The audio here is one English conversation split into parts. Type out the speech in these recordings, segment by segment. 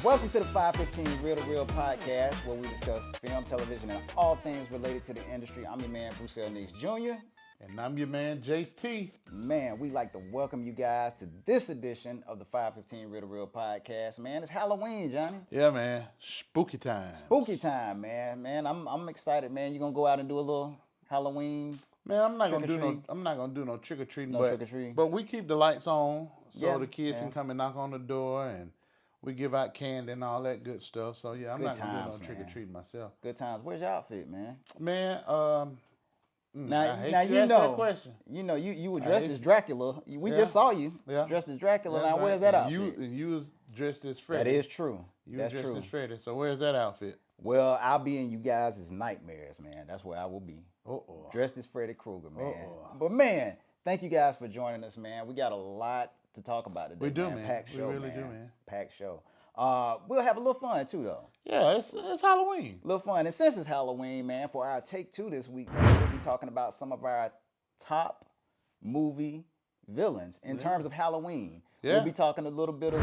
Welcome to the 515 Real to Real podcast, where we discuss film, television, and all things related to the industry. I'm your man, Bruce L. Nix Jr. And I'm your man, Jace T. Man, we'd like to welcome you guys to this edition of the 515 Real to Real podcast. Man, it's Halloween, Johnny. Yeah, man. Spooky time. Spooky time, man. Man, I'm excited, man. You gonna go out and do a little Halloween? Man, I'm not gonna Trick-or-treat? do no trick or treating, No trick-or-treat? but we keep the lights on so Yeah, the kids yeah. can come and knock on the door, and we give out candy and all that good stuff. So yeah, I'm Good not gonna times, do no trick or man. treating myself. Good times. Where's your outfit, man? Man, Now, I hate now you you ask know, that question. you were dressed hate as you. Dracula. We Yeah. just saw you Yeah. dressed as Dracula. That's Now, right. where's that And outfit? You was dressed as Freddy. That is true. You That's was dressed true. as Freddy. So where's that outfit? Well, I'll be in you guys' nightmares, man. That's where I will be. Uh-oh. Dressed as Freddy Krueger, man. Uh-oh. But man, thank you guys for joining us, man. We got a lot to talk about today. We do, man. Packed We show, really do, man. Packed show. We'll have a little fun too, though. Yeah, it's Halloween. A little fun. And since it's Halloween, man, for our take two this week, man, we'll be talking about some of our top movie villains in terms of Halloween. Yeah. We'll be talking a little bit of,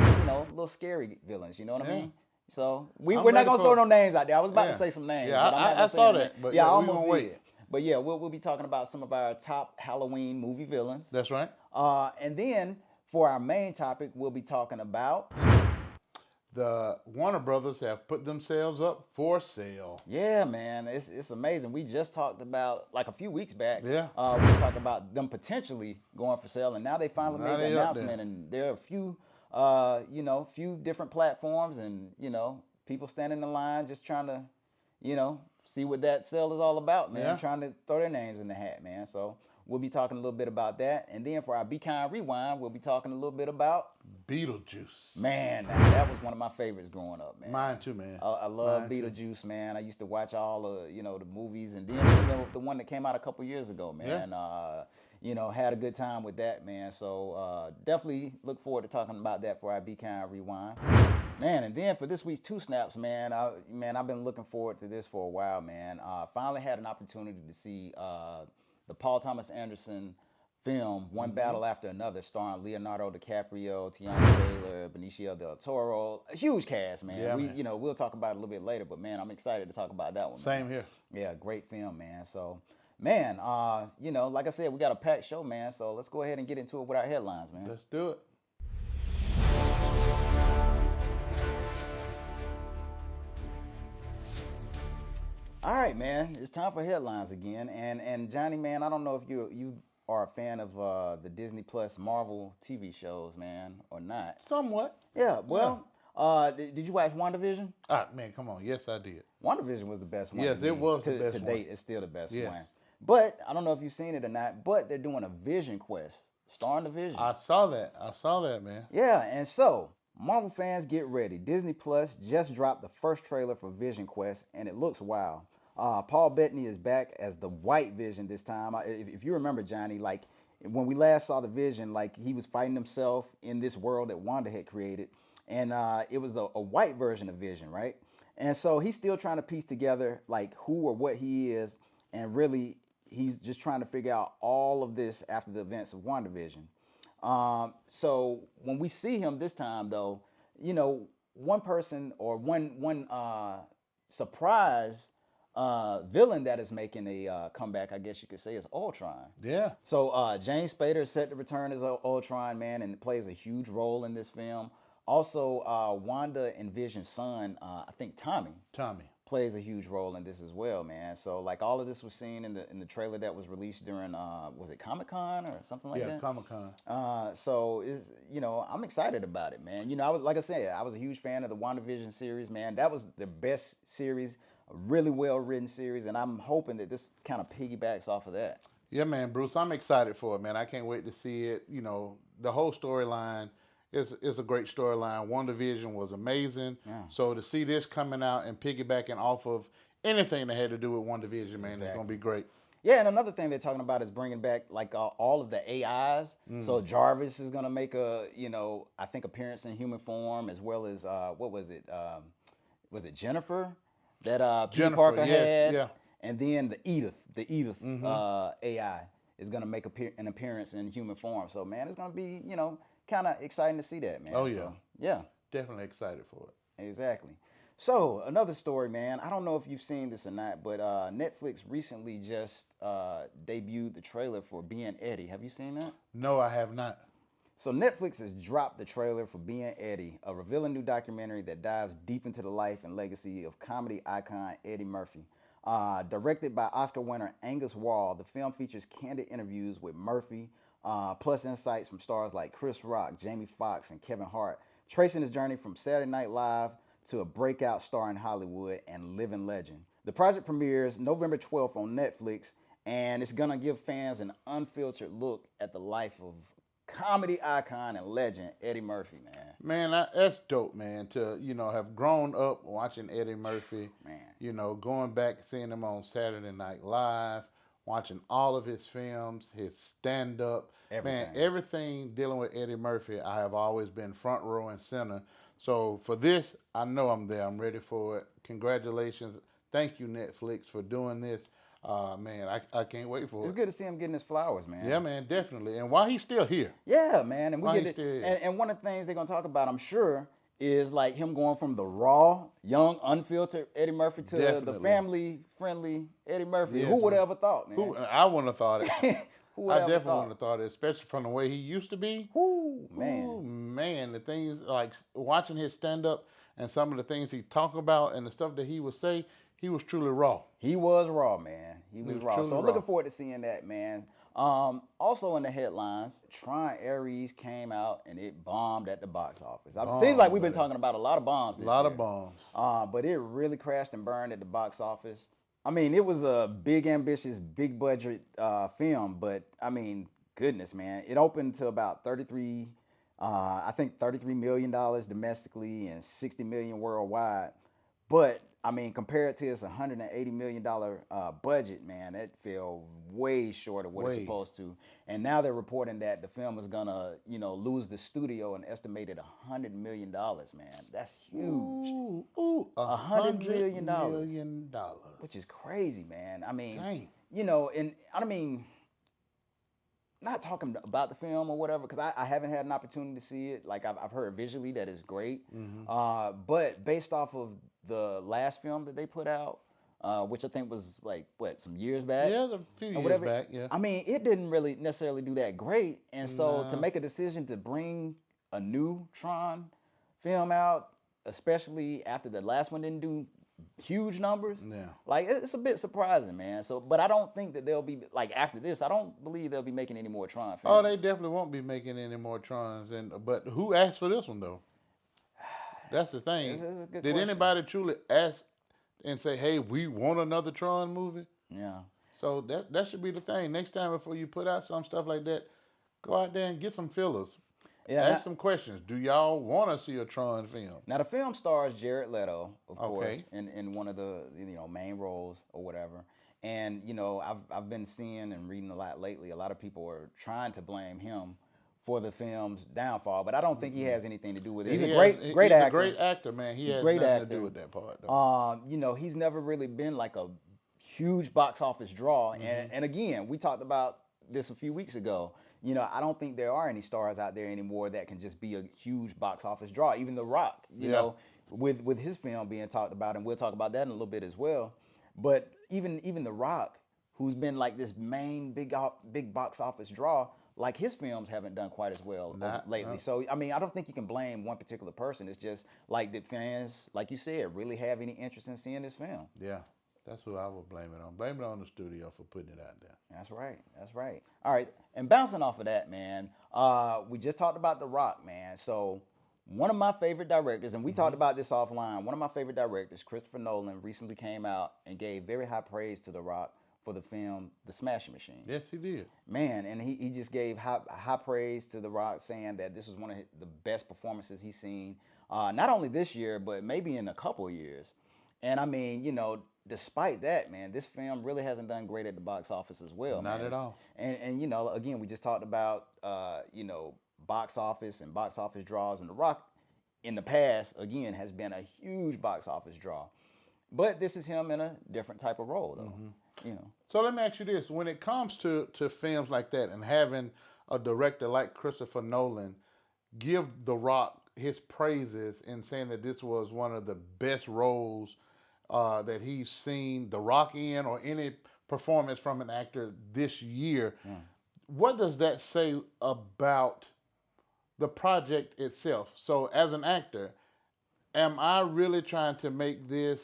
little scary villains. You know what I Yeah. mean? So I'm we're not ready gonna for- throw no names out there. I was about Yeah. to say some names. Yeah, but I'm not I gonna say saw them that, names. but yeah, I yeah, we almost gonna did. wait. But yeah, we'll be talking about some of our top Halloween movie villains. That's right. And then for our main topic, we'll be talking about The Warner Brothers have put themselves up for sale. yeah, man, it's amazing. We just talked about like a few weeks back. Yeah. We talked about them potentially going for sale, and now they finally Now made the they up announcement. there. And there are a few different platforms, and people standing in line just trying to, see what that sale is all about, man. Yeah. Trying to throw their names in the hat, man. So we'll be talking a little bit about that, and then for our Be Kind Rewind, we'll be talking a little bit about Beetlejuice. man. Now, that was one of my favorites growing up, man. Mine too, man. I love Mine too. Beetlejuice, man. I used to watch all of the movies, and then even the one that came out a couple years ago, man. Had a good time with that, man. So definitely look forward to talking about that for our Be Kind Rewind, man. And then for this week's Two Snaps, man. I've been looking forward to this for a while, man. Finally had an opportunity to see the Paul Thomas Anderson film, One Battle After Another, starring Leonardo DiCaprio, Tiana Taylor, Benicio del Toro. A huge cast, man. Yeah, man. We'll talk about it a little bit later, but man, I'm excited to talk about that one. Same man. here. Yeah, great film, man. So, man, like I said, we got a packed show, man. So let's go ahead and get into it with our headlines, man. Let's do it. All right, man. It's time for headlines again. And Johnny, man, I don't know if you are a fan of the Disney Plus Marvel TV shows, man, or not. Somewhat. Yeah. Well, did you watch WandaVision? Ah, man, come on. Yes, I did. WandaVision was the best one. Yes, to me. it was the To- best To one. date, it's still the best Yes. one. But I don't know if you've seen it or not. But they're doing a Vision Quest starring the Vision. I saw that, man. Yeah, and so Marvel fans, get ready. Disney Plus just dropped the first trailer for Vision Quest, and it looks wild. Paul Bettany is back as the White Vision this time. If you remember, Johnny, like when we last saw the Vision, like he was fighting himself in this world that Wanda had created, and it was a white version of Vision, right? And so he's still trying to piece together like who or what he is, and really he's just trying to figure out all of this after the events of WandaVision. So when we see him this time, though, one person or one surprise villain that is making a comeback, I guess you could say, is Ultron. Yeah. So James Spader is set to return as Ultron, man, and plays a huge role in this film. Also, Wanda and Vision's son, I think Tommy, plays a huge role in this as well, man. So like all of this was seen in the trailer that was released during was it Comic-Con or something like Yeah, that? Comic-Con. So is I'm excited about it, man. I was like I said, I was a huge fan of the WandaVision series, man. That was the best series, a really well written series, and I'm hoping that this kind of piggybacks off of that. Yeah, man, Bruce, I'm excited for it, man. I can't wait to see it. The whole storyline is a great storyline. WandaVision was amazing. Yeah. So to see this coming out and piggybacking off of anything that had to do with WandaVision, man, it's Exactly. going to be great. Yeah, and another thing they're talking about is bringing back like all of the AIs. So Jarvis is gonna make a I think appearance in human form, as well as what was it? Was it Jennifer that Peter Jennifer, Parker yes, had? yeah. And then the Edith AI is gonna make an appearance in human form. So man, it's gonna be kind of exciting to see that, man. Oh, yeah. So, yeah. Definitely excited for it. Exactly. So another story, man. I don't know if you've seen this or not, but Netflix recently just debuted the trailer for Being Eddie. Have you seen that? No, I have not. So Netflix has dropped the trailer for Being Eddie, a revealing new documentary that dives deep into the life and legacy of comedy icon Eddie Murphy. Directed by Oscar winner Angus Wall, the film features candid interviews with Murphy, plus insights from stars like Chris Rock, Jamie Foxx, and Kevin Hart, tracing his journey from Saturday Night Live to a breakout star in Hollywood and living legend. The project premieres November 12th on Netflix, and it's gonna give fans an unfiltered look at the life of comedy icon and legend Eddie Murphy, man. Man, that's dope, man. To have grown up watching Eddie Murphy, Man, going back seeing him on Saturday Night Live, watching all of his films, his stand up, man, everything. everything dealing with Eddie Murphy, I have always been front row and center. So for this, I know I'm there. I'm ready for it. Congratulations. Thank you, Netflix, for doing this. Man, I can't wait for It's it. good to see him getting his flowers, man. Yeah, man, definitely. And why he's still here? Yeah, man, and we Why get he's it. still here? And one of the things they're gonna talk about, I'm sure, is like him going from the raw, young, unfiltered Eddie Murphy to the Definitely. family-friendly Eddie Murphy. Yes, Who would man. have ever thought, man? Who I wouldn't have thought it. Who would I have ever definitely thought? wouldn't have thought it, especially from the way he used to be. Whoo, man. Ooh, man, the things like watching his stand up and some of the things he talk about and the stuff that he would say, he was truly raw. He was raw, man. He was was raw. truly So I'm raw. looking forward to seeing that, man. Also in the headlines, Tron Ares came out and it bombed at the box office. It seems like we've been Bombed, talking about a lot of bombs A this lot year. of bombs. But it really crashed and burned at the box office. I mean, it was a big, ambitious, big budget film, but I mean, goodness, man, it opened to about I think $33 million domestically and 60 million worldwide. But I mean, compared to its $180 million budget, man, it fell way short of what it's Way. supposed to. And now they're reporting that the film is gonna, lose the studio an estimated $100 million, man. That's huge, Ooh, $100 million. million. which is crazy, man. I mean, Dang. and I mean, not talking about the film or whatever, because I haven't had an opportunity to see it. Like I've heard visually that it's great, but based off of the last film that they put out, which I think was like some years back. Yeah, a few or years whatever. back. Yeah. I mean, it didn't really necessarily do that great, and so to No. make a decision to bring a new Tron film out, especially after the last one didn't do huge numbers, Yeah. like it's a bit surprising, man. So, but I don't think that they'll be like after this. I don't believe they'll be making any more Tron films. Oh, they definitely won't be making any more Trons. But who asked for this one though? That's the thing. This is a good Did question. anybody truly ask and say, "Hey, we want another Tron movie"? Yeah. So that should be the thing. Next time before you put out some stuff like that, go out there and get some fillers. Yeah. Ask some questions. Do y'all want to see a Tron film? Now the film stars Jared Leto, of course, Okay. in one of the main roles or whatever. And I've been seeing and reading a lot lately. A lot of people are trying to blame him for the film's downfall, but I don't think he has anything to do with it. He's a great he's actor. a great actor, man. He has great nothing to actor. do with that part, though. He's never really been like a huge box office draw. Mm-hmm. And again, we talked about this a few weeks ago. I don't think there are any stars out there anymore that can just be a huge box office draw. Even The Rock, with his film being talked about, and we'll talk about that in a little bit as well. But even The Rock, who's been like this main big box office draw, like his films haven't done quite as well lately. No. So I mean, I don't think you can blame one particular person. It's just like the fans, like you said, really have any interest in seeing this film. Yeah, that's who I would blame it on. Blame it on the studio for putting it out there. That's right. That's right. All right. And bouncing off of that, man, we just talked about The Rock, man. So one of my favorite directors, and we talked about this offline, one of my favorite directors, Christopher Nolan, recently came out and gave very high praise to The Rock for the film The Smashing Machine. Yes, he did. Man, and he just gave high praise to The Rock, saying that this was one of the best performances he's seen, not only this year, but maybe in a couple of years. And I mean, despite that, man, this film really hasn't done great at the box office as well. Not man. at all. And again, we just talked about box office and box office draws, and The Rock in the past again has been a huge box office draw. But this is him in a different type of role, though. So let me ask you this: when it comes to films like that, and having a director like Christopher Nolan give The Rock his praises in saying that this was one of the best roles that he's seen The Rock in, or any performance from an actor this year. Yeah. What does that say about the project itself? So, as an actor, am I really trying to make this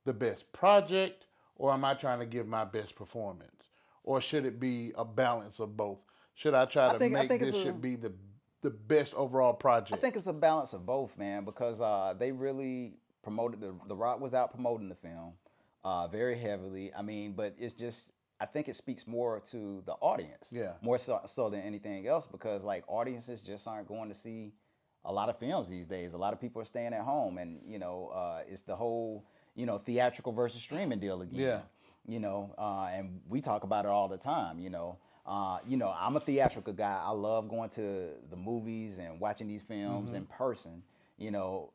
the best project, or am I trying to give my best performance? Or should it be a balance of both? Should I try to I make think it's this a should be the best overall I project? think it's a balance of both, man, because they really promoted the Rock was out promoting the film very heavily. I mean, but it's just I think it speaks more to the audience, Yeah. more so than anything else, because like audiences just aren't going to see a lot of films these days. A lot of people are staying at home, and it's the whole theatrical versus streaming deal again. Yeah. And we talk about it all the time. I'm a theatrical guy. I love going to the movies and watching these films in person. You know,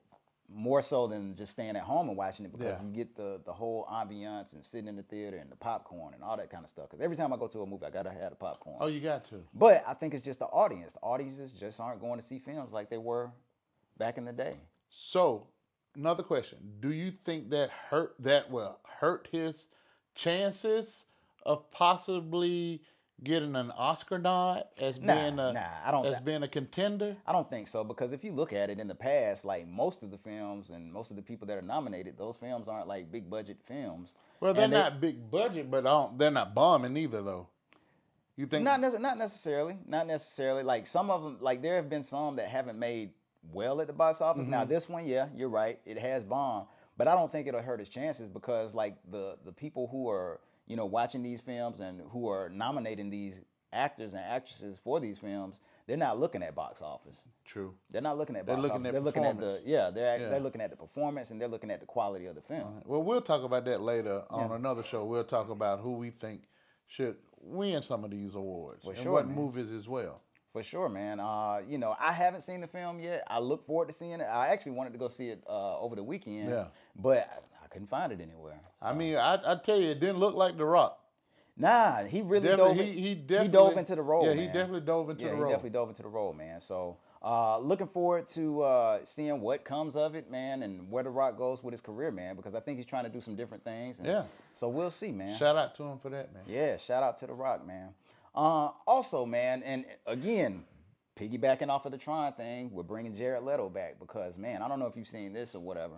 more so than just staying at home and watching it, because Yeah. you get the whole ambiance and sitting in the theater and the popcorn and all that kind of stuff. Because every time I go to a movie, I gotta have the popcorn. Oh, you got to. But I think it's just the audience. The audiences just aren't going to see films like they were back in the day. So, another question: do you think that will hurt his chances of possibly getting an Oscar nod as Nah, being a nah, I don't. as being a contender? I don't think so, because if you look at it in the past, like most of the films and most of the people that are nominated, those films aren't like big budget films. Well, they're And they not big budget, but they're not bombing either, though. You think? not necessarily, not necessarily. Like some of them, like there have been some that haven't made well at the box office. Now Mm-hmm. this one, yeah, you're right, it has bombed, but I don't think it'll hurt his chances, because like the people who are watching these films and who are nominating these actors and actresses for these films, they're not looking at box office. True. They're not looking at They're box looking office. at They're looking at performance. they're Yeah. looking at the performance, and they're looking at the quality of the film. All right. Well, we'll talk about that later on Yeah, another show. We'll talk about who we think should win some of these awards for and sure, what man. movies as well. For sure, man. I haven't seen the film yet. I look forward to seeing it. I actually wanted to go see it over the weekend, Yeah. but I couldn't find it anywhere. I So mean, I tell you, it didn't look like The Rock. nah, he really Definitely, he he definitely dove into the role, Yeah, man. he definitely dove into Yeah, the he role. definitely dove into the role, man. So looking forward to seeing what comes of it, man, and where The Rock goes with his career, man, because I think he's trying to do some different things. And Yeah. so we'll see, man. Shout out to him for that, man. Yeah, shout out to The Rock, man. Also, man, and again, piggybacking off of the Tron thing, we're bringing Jared Leto back because, man, I don't know if you've seen this or whatever,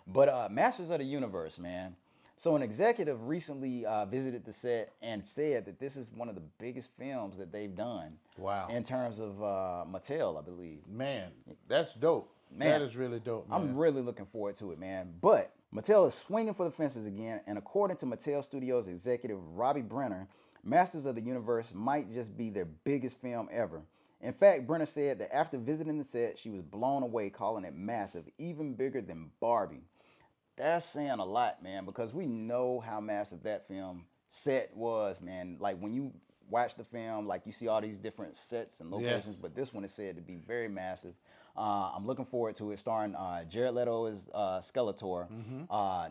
but Masters of the Universe, man. So an executive recently visited the set and said that this is one of the biggest films that they've done Wow. in terms of Mattel, I believe. Man, that's dope. Man, That is really dope, man. I'm really looking forward to it, man. But Mattel is swinging for the fences again, and according to Mattel Studios executive Robbie Brenner, Masters of the Universe might just be their biggest film ever. In fact, Brenner said that after visiting the set, she was blown away, calling it massive, even bigger than Barbie. That's saying a lot, man, because we know how massive that film set was, man. Like when you watch the film, like you see all these different sets and Yes. locations, but this one is said to be very massive. I'm looking forward to it, starring Jared Leto as Skeletor.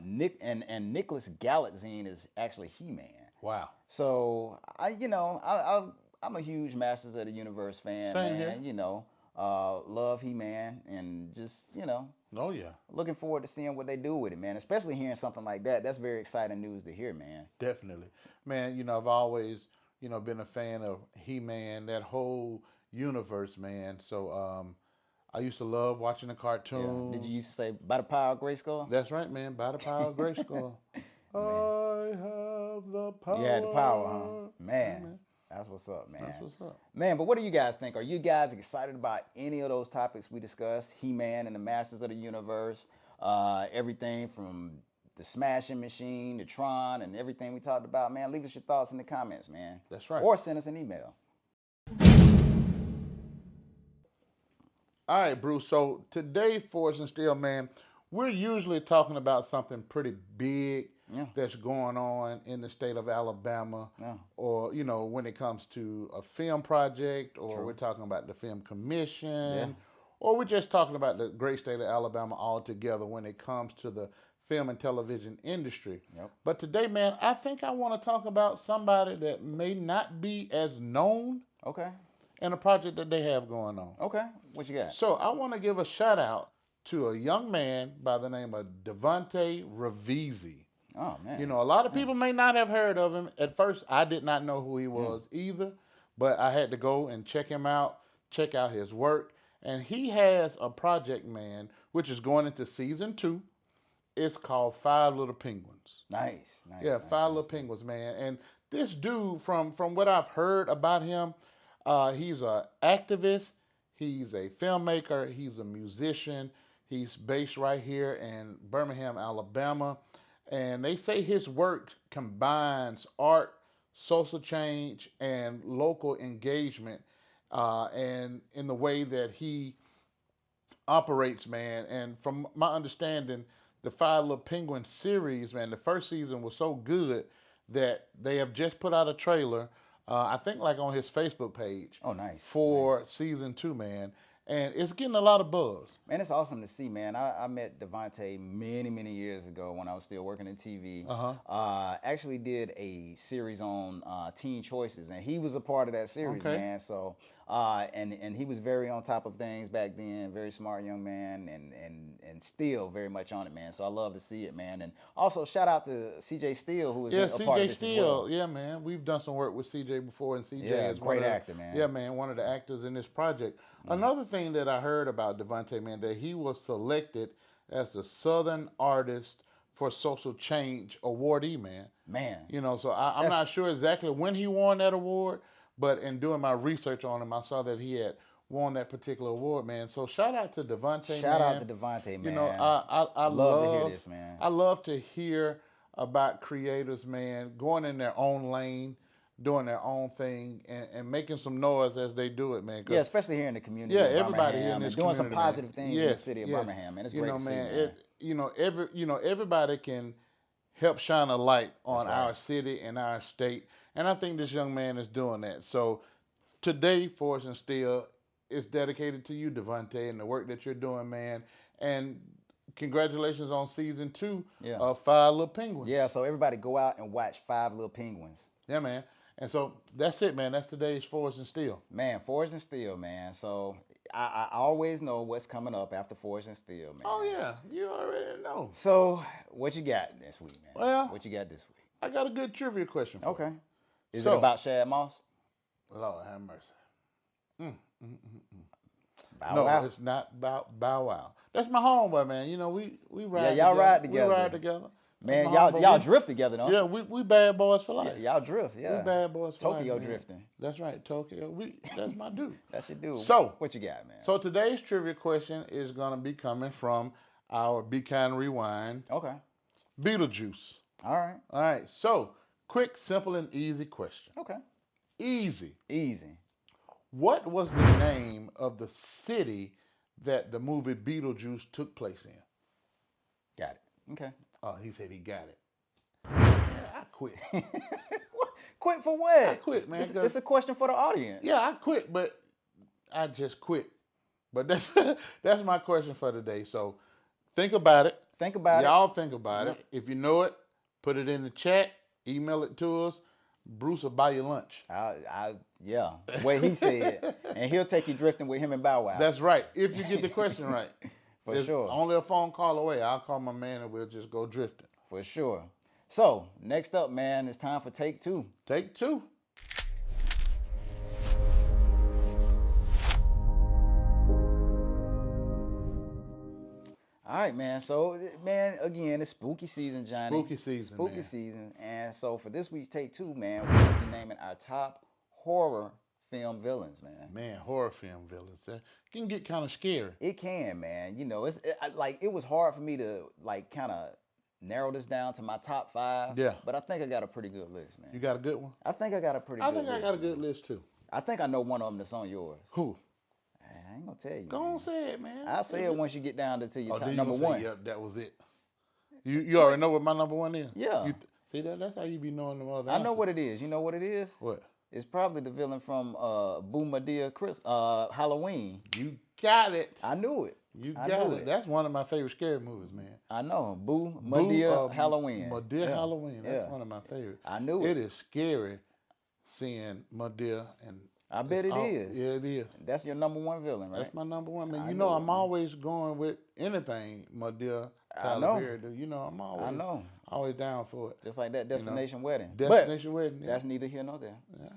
Nick and Nicholas Galitzine is actually He-Man. Wow. So I'm a huge Masters of the Universe fan, Same man. here. Love He-Man, and just Oh, yeah. looking forward to seeing what they do with it, man. Especially hearing something like that. That's very exciting news to hear, man. Definitely. Man, I've always, been a fan of He-Man, that whole universe, man. So I used to love watching the Yeah. cartoons. Did you used to say by the power of Grayskull? That's right, man. By the power of Grayskull. I have the power. You had the power, huh? Man, that's what's up, man. That's what's up. Man, but what do you guys think? Are you guys excited about any of those topics we discussed? He-Man and the Masters of the Universe, everything from the Smashing Machine, the Tron, and everything we talked about, man. Leave us your thoughts in the comments, man. That's right. Or send us an email. All right, Bruce. So today, Forged and Steel, man, we're usually talking about something pretty big Yeah. that's going on in the state of Alabama, Yeah. or when it comes to a film project, or True. we're talking about the film commission, Yeah. or we're just talking about the great state of Alabama altogether when it comes to the film and television industry. Yep. But today, man, I think I want to talk about somebody that may not be as known Okay. and a project that they have going on. Okay. What you got? So I want to give a shout out to a young man by the name of Devontae Ravizzi. Oh man. You know, a lot of Yeah. people may not have heard of him. At first, I did not know who he Mm. was either, but I had to go and check him out, check out his work. And he has a project, man, which is going into season 2. It's called Five Little Penguins. Nice. Nice. Yeah, Nice. Five Nice. Little Penguins, man. And this dude, from what I've heard about him, he's an activist. He's a filmmaker. He's a musician. He's based right here in Birmingham, Alabama. And they say his work combines art, social change, and local engagement. And in the way that he operates, man. And from my understanding, the Five Little Penguins series, man, the first season was so good that they have just put out a trailer, I think like on his Facebook page Oh, nice. Nice. for season 2, man. And it's getting a lot of buzz. Man, it's awesome to see, man. I met Devontae many, many years ago when I was still working in TV. Uh-huh. Actually did a series on teen choices, and he was a part of that series, Okay. man. So, and he was very on top of things back then. Very smart young man, and still very much on it, man. So I love to see it, man. And also shout out to CJ Steele, who was Yeah, a part of CJ this as Steele. well. Yeah, man. We've done some work with CJ before, and CJ Yeah, is one great of the, actor, man. yeah, man, one of the actors in this project. Mhm. Another thing that I heard about Devontae, man, that he was selected as the Southern Artist for Social Change awardee, man. Man, You know, so I'm that's not sure exactly when he won that award, but in doing my research on him, I saw that he had won that particular award, man. So shout out to Devontae, shout out man. to Devontae, man. You know, I Love to hear love this, man. I love to hear about creators, man, going in their own lane, doing their own thing, and making some noise as they do it, man. 'Cause, Yeah, especially here in the community yeah, of everybody here in Birmingham, this and doing some community, man. positive things in the Yes, city of yes. Birmingham, man. It's You great know, to see, man, man. everybody can help shine a light on That's our right. city and our state, and I think this young man is doing that. So today, Force and Steel is dedicated to you, Devontae, and the work that you're doing, man. And congratulations on season 2 Yeah. of Five Little Penguins. Yeah, so everybody go out and watch Five Little Penguins. Yeah, man. And so that's it, man. That's today's Force and Steel. Man, Forged and Steel, man. So I always know what's coming up after Forged and Steel, man. Oh yeah, you already know. So what you got this week, man? Well, What you got this week? I got a good trivia question for you. Okay. Is So- it about Shad Moss? Lord have mercy. Mm, mm, mm, mm. Bow No, Wow? it's not about Bow Wow. That's my homeboy, man. You know, we ride. y'all ride We together. ride together. Man, That's my y'all homeboy. y'all drift together, don't Yeah, we bad boys for you? life. Y'all drift, yeah. We bad boys for life. Tokyo man. drifting. That's right, Tokyo. That's my dude. That's your dude. So- what you got, man? So today's trivia question is gonna be coming from our Be Kind Rewind Okay. Beetlejuice. All right. All right. So quick, simple, and easy question. Okay. Easy. Easy. What was the name of the city that the movie Beetlejuice took place in? Got it. Okay. Oh, he said he got it. Yeah, I quit. What? Quit for I what? quit, man. It's, 'cause- it's a question for the audience. yeah, I quit, but I just quit. But that's that's my question for today. So think about it. Think about Y'all think about Yep. it. If you know it, put it in the chat. Email it to us. Bruce will buy you lunch. Yeah, what he said, and he'll take you drifting with him and Bow Wow. That's right. If you get the question right. For It's sure. Only a phone call away. I'll call my man and we'll just go drifting. For sure. So next up, man, it's time for take 2. Take 2. All right, man. So, man, again, it's spooky season, Johnny. Spooky season, Spooky man. season. And so for this week's take 2, man, we're gonna be naming our top horror film villains, man. Man, horror film villains. That can get kind of scary. It can, man. You know, it was hard for me to like kind of narrow this down to my top 5. Yeah. But I think I got a pretty good list, man. You got a good one? I think I got a pretty I good think list. I got a man. good list too. I think I know one of them that's on yours. Who? I ain't gonna tell you. Go man. on, say it, man. I'll say it once you get down to your Oh, top, then you number gonna say, 1. Yep, that was it. You already know what my number 1 is? Yeah. See, that's how you be knowing them other I know answers. what it is. You know what it is? What? It's probably the villain from Boo Madea Halloween. You got it. I knew it. You I got knew it. it. That's one of my favorite scary movies, man. I know. Boo Madea Boo, Halloween. Madea Yeah. Halloween. That's Yeah. one of my favorites. I knew It it. is scary seeing Madea and I bet it is. Yeah, it is. That's your number one villain, right? That's my number one, man. I You know, knew it, I'm man. always going with anything, my dear I Tyler know. Perry. Do you know? I'm I know. always down for it. Just like that You know, Destination Wedding. Destination Wedding. But Yeah, that's neither here nor there. yeah.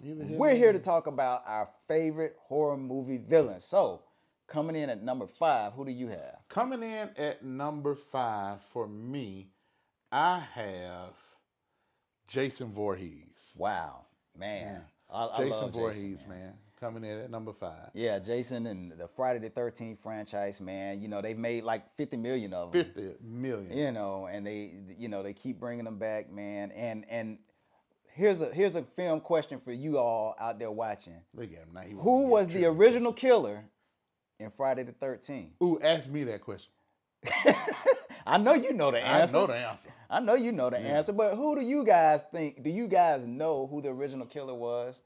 Neither here We're nor here to there. talk about our favorite horror movie villains. So, coming in at number 5, who do you have? Coming in at number 5 for me, I have Jason Voorhees. Wow, man. I Jason love Voorhees, Jason, man. man. Coming in at number 5. Yeah, Jason and the Friday the 13th franchise, man. You know, they've made like 50 million of them. 50 million. You know, and they keep bringing them back, man. And here's a film question for you all out there watching. Look at him now. Who was the original killer in Friday the 13th? Ooh, ask me that question. I know you know the answer. I know the answer. I know you know the answer, but who do you guys think? Do you guys know who the original killer was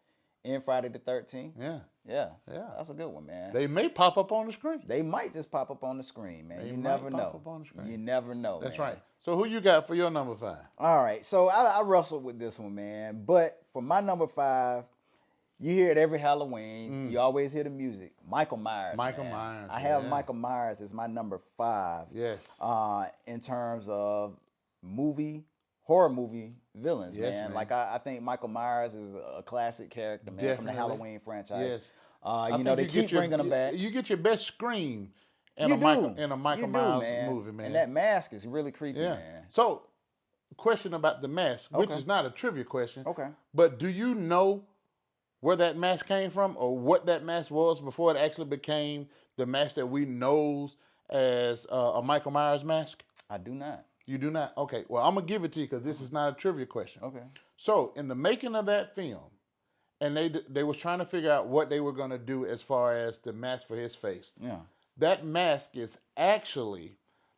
in Friday the 13th? Yeah. Yeah. Yeah. That's a good one, man. They may pop up on the screen. They might just pop up on the screen, man. They You might never pop know. up on the screen. You never know. That's man. right. So who you got for your number 5? All right. So I wrestled with this one, man. But for my number 5, you hear it every Halloween. You always hear the music. Michael Myers. Michael man. Myers, I have yeah. Michael Myers as my number 5. Yes. In terms of horror movie villains, Yes, man. man. Like I think Michael Myers is a classic character, man, from the Definitely. Halloween franchise. Yes. You know, they keep bringing them back. You get your best scream in You a do. Michael You do, Myers movie, man. And that mask is really creepy, yeah. man. So, question about the mask, which Okay. is not a trivia question. Okay. But do you know where that mask came from, or what that mask was before it actually became the mask that we know as a Michael Myers mask? I do not. You do not? Okay. Well, I'm gonna give it to you because this is not a trivia question. Okay. So, in the making of that film, and they was trying to figure out what they were gonna do as far as the mask for his face. Yeah. That mask is actually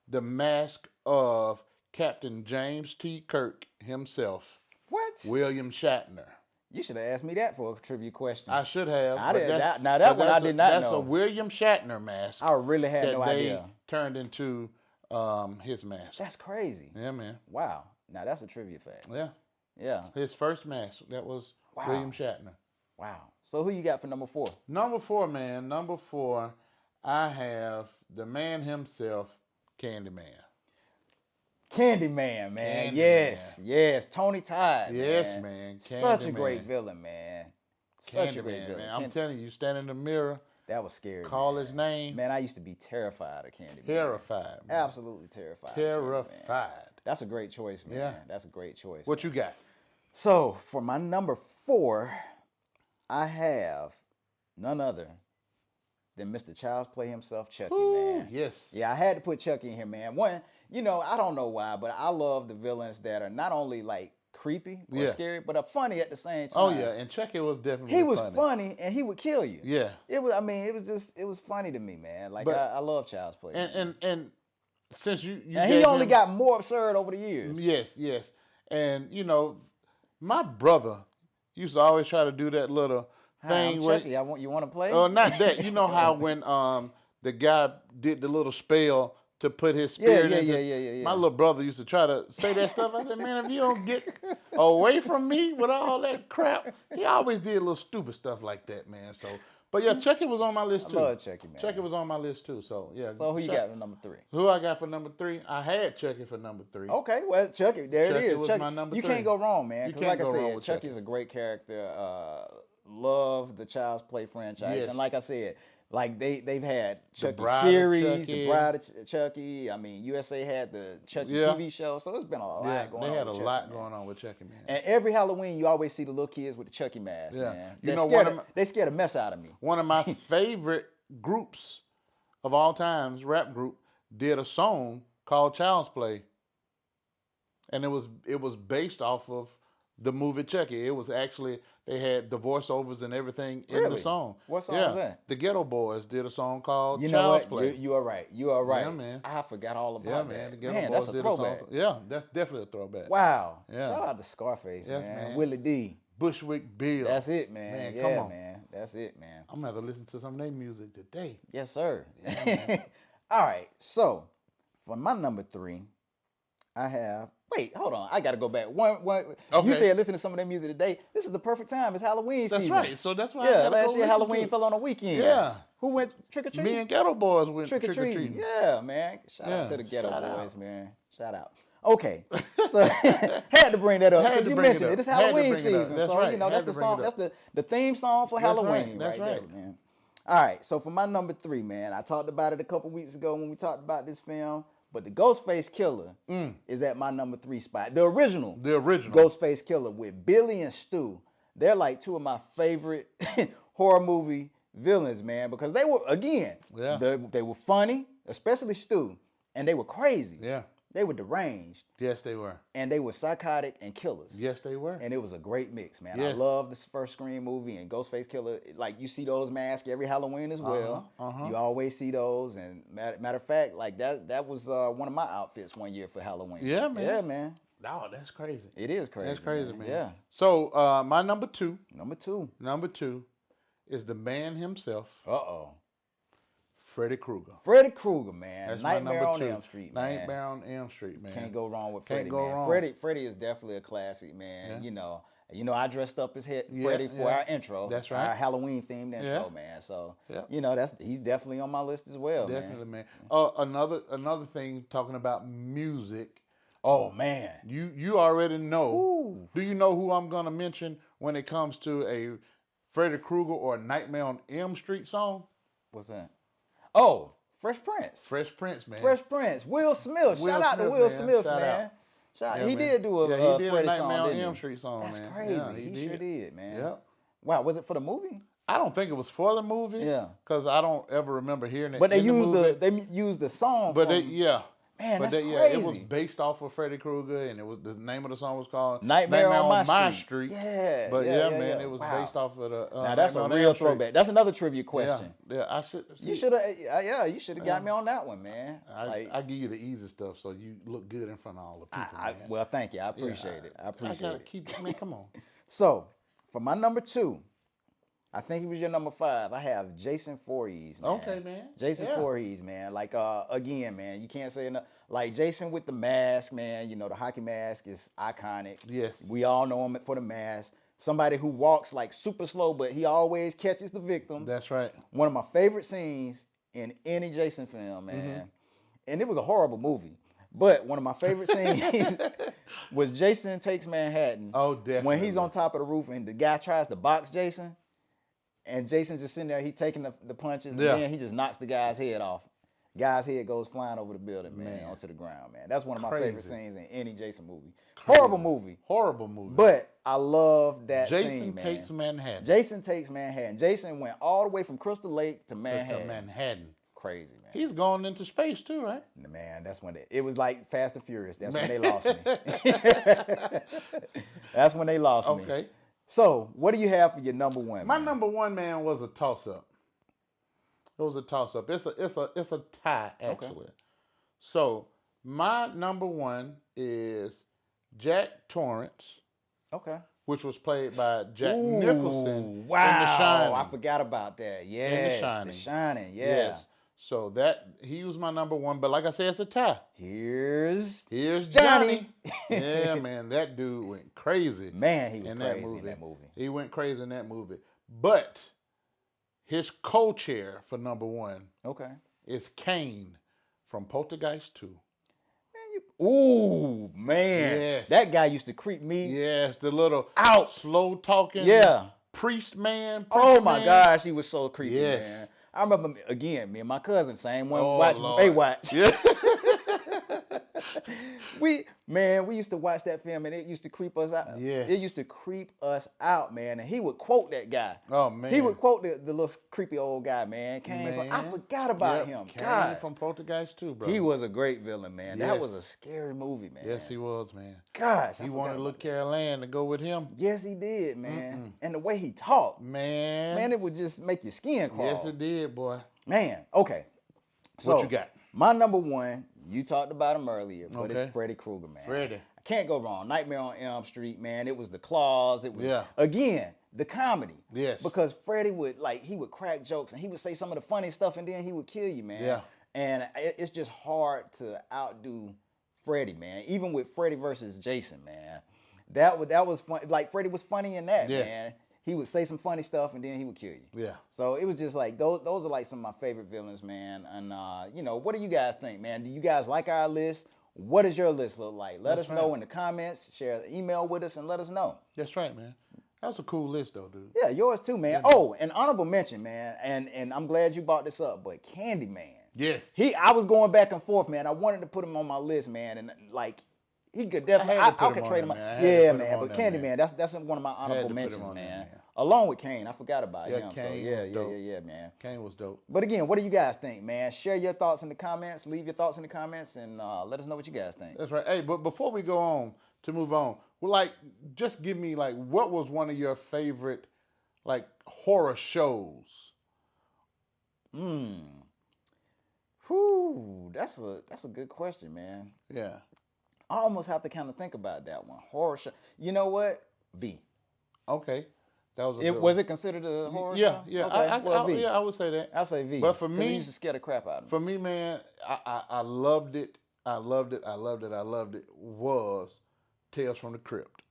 the mask of Captain James T. Kirk himself, What? William Shatner. You should have asked me that for a trivia question. I should have. I but didn't- that's- now that but one that's I did not That's know. a William Shatner mask I really had that no they idea. turned into his mask. That's crazy. Yeah, man. Wow. Now that's a trivia fact. Yeah, Yeah. his first mask. That was Wow. William Shatner. Wow. So who you got for number 4? Number 4, man. Number 4, I have the man himself, Candyman. Candyman, man. Candyman. Yes. Tony Todd. Yes, man. Such a Candyman. great villain, man. Such a great Candyman, villain. man. I'm telling you, stand in the mirror, that was scary. call man. his name, Man, I used to be terrified of Candyman. terrified. Man. Absolutely terrified. of Candyman. Terrified. That's a great choice, man. Yeah. That's a great choice. What you got? So for my number 4, I have none other than Mr. Child's Play himself, Chucky, Ooh, man. yes. Yeah, I had to put Chucky in here, man. One, you know, I don't know why, but I love the villains that are not only like creepy or Yeah. scary, but are funny at the same time. Oh yeah, and Chucky was definitely He was funny. funny and he would kill you. Yeah, It was. I mean, it was funny to me, man. Like But- I love Child's Play. man. and since you And he gave only him- got more absurd over the years. yes, and you know, my brother used to always try to do that little Hi, thing I'm where, Chucky. You want to play? not that, you know how when the guy did the little spell to put his Yeah, spirit yeah, into, yeah. my little brother used to try to say that stuff. I said, man, if you don't get away from me with all that crap, he always did little stupid stuff like that, man. So, but yeah, Chucky was on my list I too. love Chucky, man. Chucky was on my list too. So yeah. So who you Chuck- got for number 3? Who I got for number 3? I had Chucky for number 3. Okay, well, Chucky, there Chucky it is. was Chucky, my number you 3. can't go wrong, man. You Because can't like I go wrong said, with Chucky's Chucky. a great character. Love the Child's Play franchise, Yes. and like I said, like they've had Chucky Bride of series, Chucky. the Bride of Chucky. I mean, USA had the Chucky Yeah. TV show, so it's been a lot Yeah, going they on. had a with Chucky, lot man. going on with Chucky, man. And every Halloween, you always see the little kids with the Chucky mask, Yeah. man. You know, one of my- They scared the mess out of me. One of my favorite groups of all times, rap group, did a song called Child's Play. And it was based off of the movie Chucky. It was actually, they had the voiceovers and everything in the Really? song. What song yeah. was that? The Ghetto Boys did a song called You know Child's what? Play. You are right. You are right. Yeah, man. I forgot all about Yeah, that. man. The Ghetto Man, Boys that's a did throwback. a song. Yeah, that's definitely a throwback. Wow. Yeah. Shout out to Scarface, Yes, man. man. Willie D. Bushwick Bill. That's it, man. Man, Yeah, come on. man. That's it, man. I'm gonna have to listen to some of their music today. Yes, sir. Yeah, man. All right. So, for my number 3, I have. Wait, hold on. I gotta go back. One. You Okay. said listen to some of their music today. This is the perfect time. It's Halloween That's season. right. So that's why I Yeah, gotta go last year listen to Halloween it. fell on a weekend. Yeah. Who went trick or Me treat? and Ghetto Boys went Trick or trick or treating. treating. Yeah, man. Shout out Yeah, to the Ghetto shout Boys, out. man. Shout out. Okay, so had to bring that up Had because to you bring it mentioned it. up. It's Had to Halloween bring it up. season, That's so right. you know Had that's to the bring it song. up. That's the theme song for That's Halloween right. That's there, right. man. All right, so for my number 3, man, I talked about it a couple weeks ago when we talked about this film, but the Ghostface Killer is at my number 3 spot. The original The original. Ghostface Killer with Billy and Stu. They're like two of my favorite horror movie villains, man, because they were again, Yeah. they were funny, especially Stu, and they were crazy. Yeah. They were deranged, Yes, they were. and they were psychotic and killers. Yes, they were. And it was a great mix, man. I Yes. love this first Scream movie and Ghostface Killer. Like you see those masks every Halloween as well. You always see those. And matter of fact, like that was one of my outfits one year for Halloween. Yeah, man. Yeah, man. No, that's crazy. It is crazy. That's crazy, man. Yeah. So my number 2 Number 2. is the man himself, Uh-oh. Freddy Krueger. Freddy Krueger, man. That's my Nightmare number on 2. Elm Street, man. Nightmare on Elm Street, man. Can't go wrong with Can't Freddy, go man. wrong. Freddy is definitely a classic, man. Yeah. You know, I dressed up as Yeah, Freddy for yeah. our intro. That's right. Our Halloween themed intro, Yeah. man. So, Yeah. he's definitely on my list as well, Definitely, man. man. Another thing, talking about music. Oh, man. You already know. Ooh. Do you know who I'm gonna mention when it comes to a Freddy Krueger or Nightmare on Elm Street song? What's that? Oh, Fresh Prince. Fresh Prince, man. Fresh Prince. Will Smith. Will Shout out to Smith, Will man. Smith, Shout man. out. Shout Yeah, he man. did do a Yeah, he did Freddy a song, Nightmare on didn't Elm he? Street song, That's man. crazy. Yeah, he sure did, man. Yep. Wow, was it for the movie? I don't think it was for the movie. Yeah. Because I don't ever remember hearing it. But they in used movie. they used the song. But from, man, but that's yeah, crazy. it was based off of Freddy Krueger, and it was the name of the song was called Nightmare on My Street. Yeah, but man, it was based off of the. Now that's a Nightmare on real Elm Street. throwback. That's another trivia question. Yeah, I should. You should have, you should have got me on that one, man. I give you the easy stuff, so you look good in front of all the people. man. Well, thank you. I appreciate it. I appreciate gotta it. keep. Man, come on. So, for my number 2, I think he was your number 5. I have Jason Voorhees, man. Okay, man. Jason Yeah. Voorhees, man. Like, again, man, you can't say enough. Like, Jason with the mask, man. You know, the hockey mask is iconic. Yes. We all know him for the mask. Somebody who walks, like, super slow, but he always catches the victim. That's right. One of my favorite scenes in any Jason film, man. Mm-hmm. And it was a horrible movie. But one of my favorite scenes was Jason Takes Manhattan. Oh, definitely. When he's on top of the roof and the guy tries to box Jason, and Jason's just sitting there, he taking the punches, Yeah. and then he just knocks the guy's head off. Guy's head goes flying over the building, man, Man. onto the ground, man. That's one of my Crazy. favorite scenes in any Jason movie. Crazy. Horrible movie. Horrible movie. But I love that Jason scene, man. Takes Manhattan. Jason Takes Manhattan. Jason went all the way from Crystal Lake to To Manhattan. Manhattan. Crazy, man. He's going into space too, right? Man, that's when it was like Fast and Furious. That's when Man. they lost me. That's when they lost me. Okay. So, what do you have for your number 1? My man? number 1, man, was a toss up. It was a toss up. It's a tie actually. So my number 1 is Jack Torrance, Okay. which was played by Jack Ooh, Nicholson wow. in The Shining. I forgot about that. Yes. Shining. The Shining. Yeah. Yes. So that he was my number 1, but like I said, it's a tie. Here's Here's Johnny. Johnny. Yeah, man, that dude went crazy. Man, he was in crazy that movie. in that movie. He went crazy in that movie. But his co-chair for number 1 Okay. is Kane from Poltergeist 2. Ooh, man. Yes. That guy used to creep me Yes, the little out. slow talking Yeah. priest man. Oh preacher my man. gosh, he was so creepy, Yes. man. I remember again, me and my cousin, same one, Oh, watch Lord. Baywatch. Yeah. we used to watch that film and it used to creep us out. Yes. It used to creep us out, man. And he would quote that guy. Oh man. He would quote the little creepy old guy, man. I Man. forgot about Yep, him. Kane God, from Poltergeist 2, bro. he was a great villain, man. That Yes. was a scary movie, man. Yes, he was, man. Gosh, I He forgot wanted about little Carol Ann to go with him. that. Yes, he did, man. And the way he talked, Man. man, it would just make your skin crawl. Yes, it did, boy. Man, okay. So, What you got? My number 1, you talked about him earlier, but Okay. it's Freddy Krueger, man. Freddy. I can't go wrong. Nightmare on Elm Street, man. It was the claws. It was Yeah. again the comedy. Yes. Because Freddy would he would crack jokes and he would say some of the funny stuff and then he would kill you, man. Yeah. And it's just hard to outdo Freddy, man. Even with Freddy versus Jason, man. That was fun. Like Freddy was funny in that, Yes. man. He would say some funny stuff and then he would kill you. Yeah. So it was just like those are like some of my favorite villains, man. And what do you guys think, man? Do you guys like our list? What does your list look like? Let That's us know right. in the comments. Share an email with us and let us know. That's right, man. That was a cool list, though, dude. Yeah, yours too, man. Yeah, man. Oh, an honorable mention, man. And I'm glad you brought this up, but Candyman. Yes. I was going back and forth, man. I wanted to put him on my list, man, and like he could definitely. had to put I him could on trade there, him. man. I had to Yeah, put him man. on But there, Candyman, man. that's one of my Had honorable to put him mentions, on there, man. man. Along with Kane, I forgot about Yeah, him. Kane so was dope. yeah, man. Kane was dope. But again, what do you guys think, man? Share your thoughts in the comments. Leave your thoughts in the comments, and let us know what you guys think. That's right. Hey, but before we go on to move on, well, like, just give me like, what was one of your favorite like horror shows? Whew, that's a good question, man. Yeah. I almost have to kind of think about that one. Horror show. You know what? V. Okay. That was a It good was one. it considered a horror Yeah, show? yeah. Okay, well, V. Yeah, I would say that. I say V. But for 'cause me- it used to scare the crap out of me. For me, man, I loved it. I loved it. I loved it. I loved it. Was Tales from the Crypt.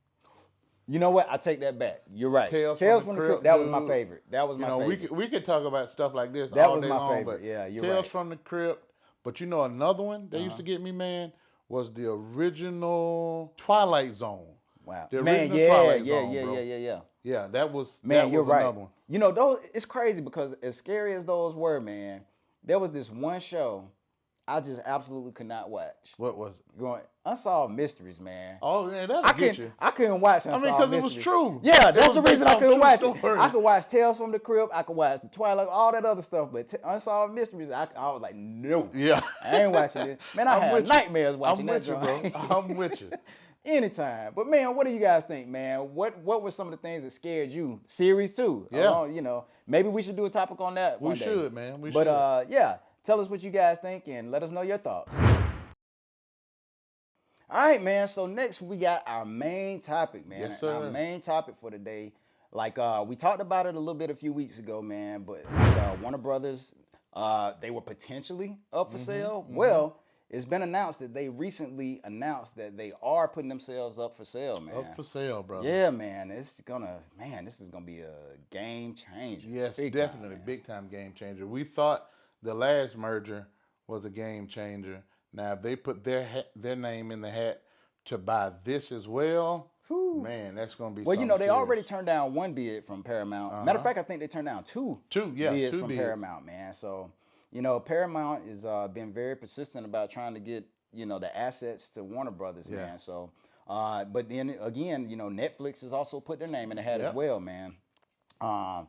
You know what? I take that back. You're right. Tales from from the the Crypt. Crypt, That was my dude. favorite. That was You my know, favorite. we could talk about stuff like this That all was day my long, favorite. but Yeah, you're Tales right. from the Crypt. But you know another one that used to get me, man, was the original Twilight Zone. Wow. The Man, original yeah, Twilight yeah, Zone, yeah, bro. yeah. Yeah, that was Man, you're right. another one. You know, those it's crazy because as scary as those were, man, there was this one show I just absolutely could not watch. What was it? Going Unsolved Mysteries, man. Oh, yeah, that'll get you. I couldn't watch Unsolved I mean, because it Mysteries. was true. Yeah, It that's was the based reason I off couldn't true watch it. stories. I could watch Tales from the Crypt, I could watch the Twilight, all that other stuff, but Unsolved Mysteries, I was like, no. Yeah. I ain't watching it. Man, I I'm had with you. nightmares watching I'm that with you, joint. bro. I'm with you. Anytime. But man, what do you guys think, man? What were some of the things that scared you? Series too. Yeah. Maybe we should do a topic on that one We day. should, man. We But should. yeah, tell us what you guys think and let us know your thoughts. All right, man. So next we got our main topic, man. Yes, sir. Our main topic for today. Like we talked about it a little bit a few weeks ago, man. But like Warner Brothers, they were potentially up for sale. Well, it's been announced that they recently announced that they are putting themselves up for sale, man. Up for sale, brother. Yeah, man. This is gonna be a game changer. Yes, Big time, definitely. man. Big time game changer. We thought the last merger was a game changer. Now, if they put their name in the hat to buy this as well, Whew. man, that's going to be Well, something they serious. already turned down one bid from Paramount. Matter of fact, I think they turned down two bids two from bids. Paramount, man. So, Paramount has been very persistent about trying to get, the assets to Warner Brothers, Yeah. man. So, but then again, Netflix has also put their name in the hat Yep. as well, man. I'm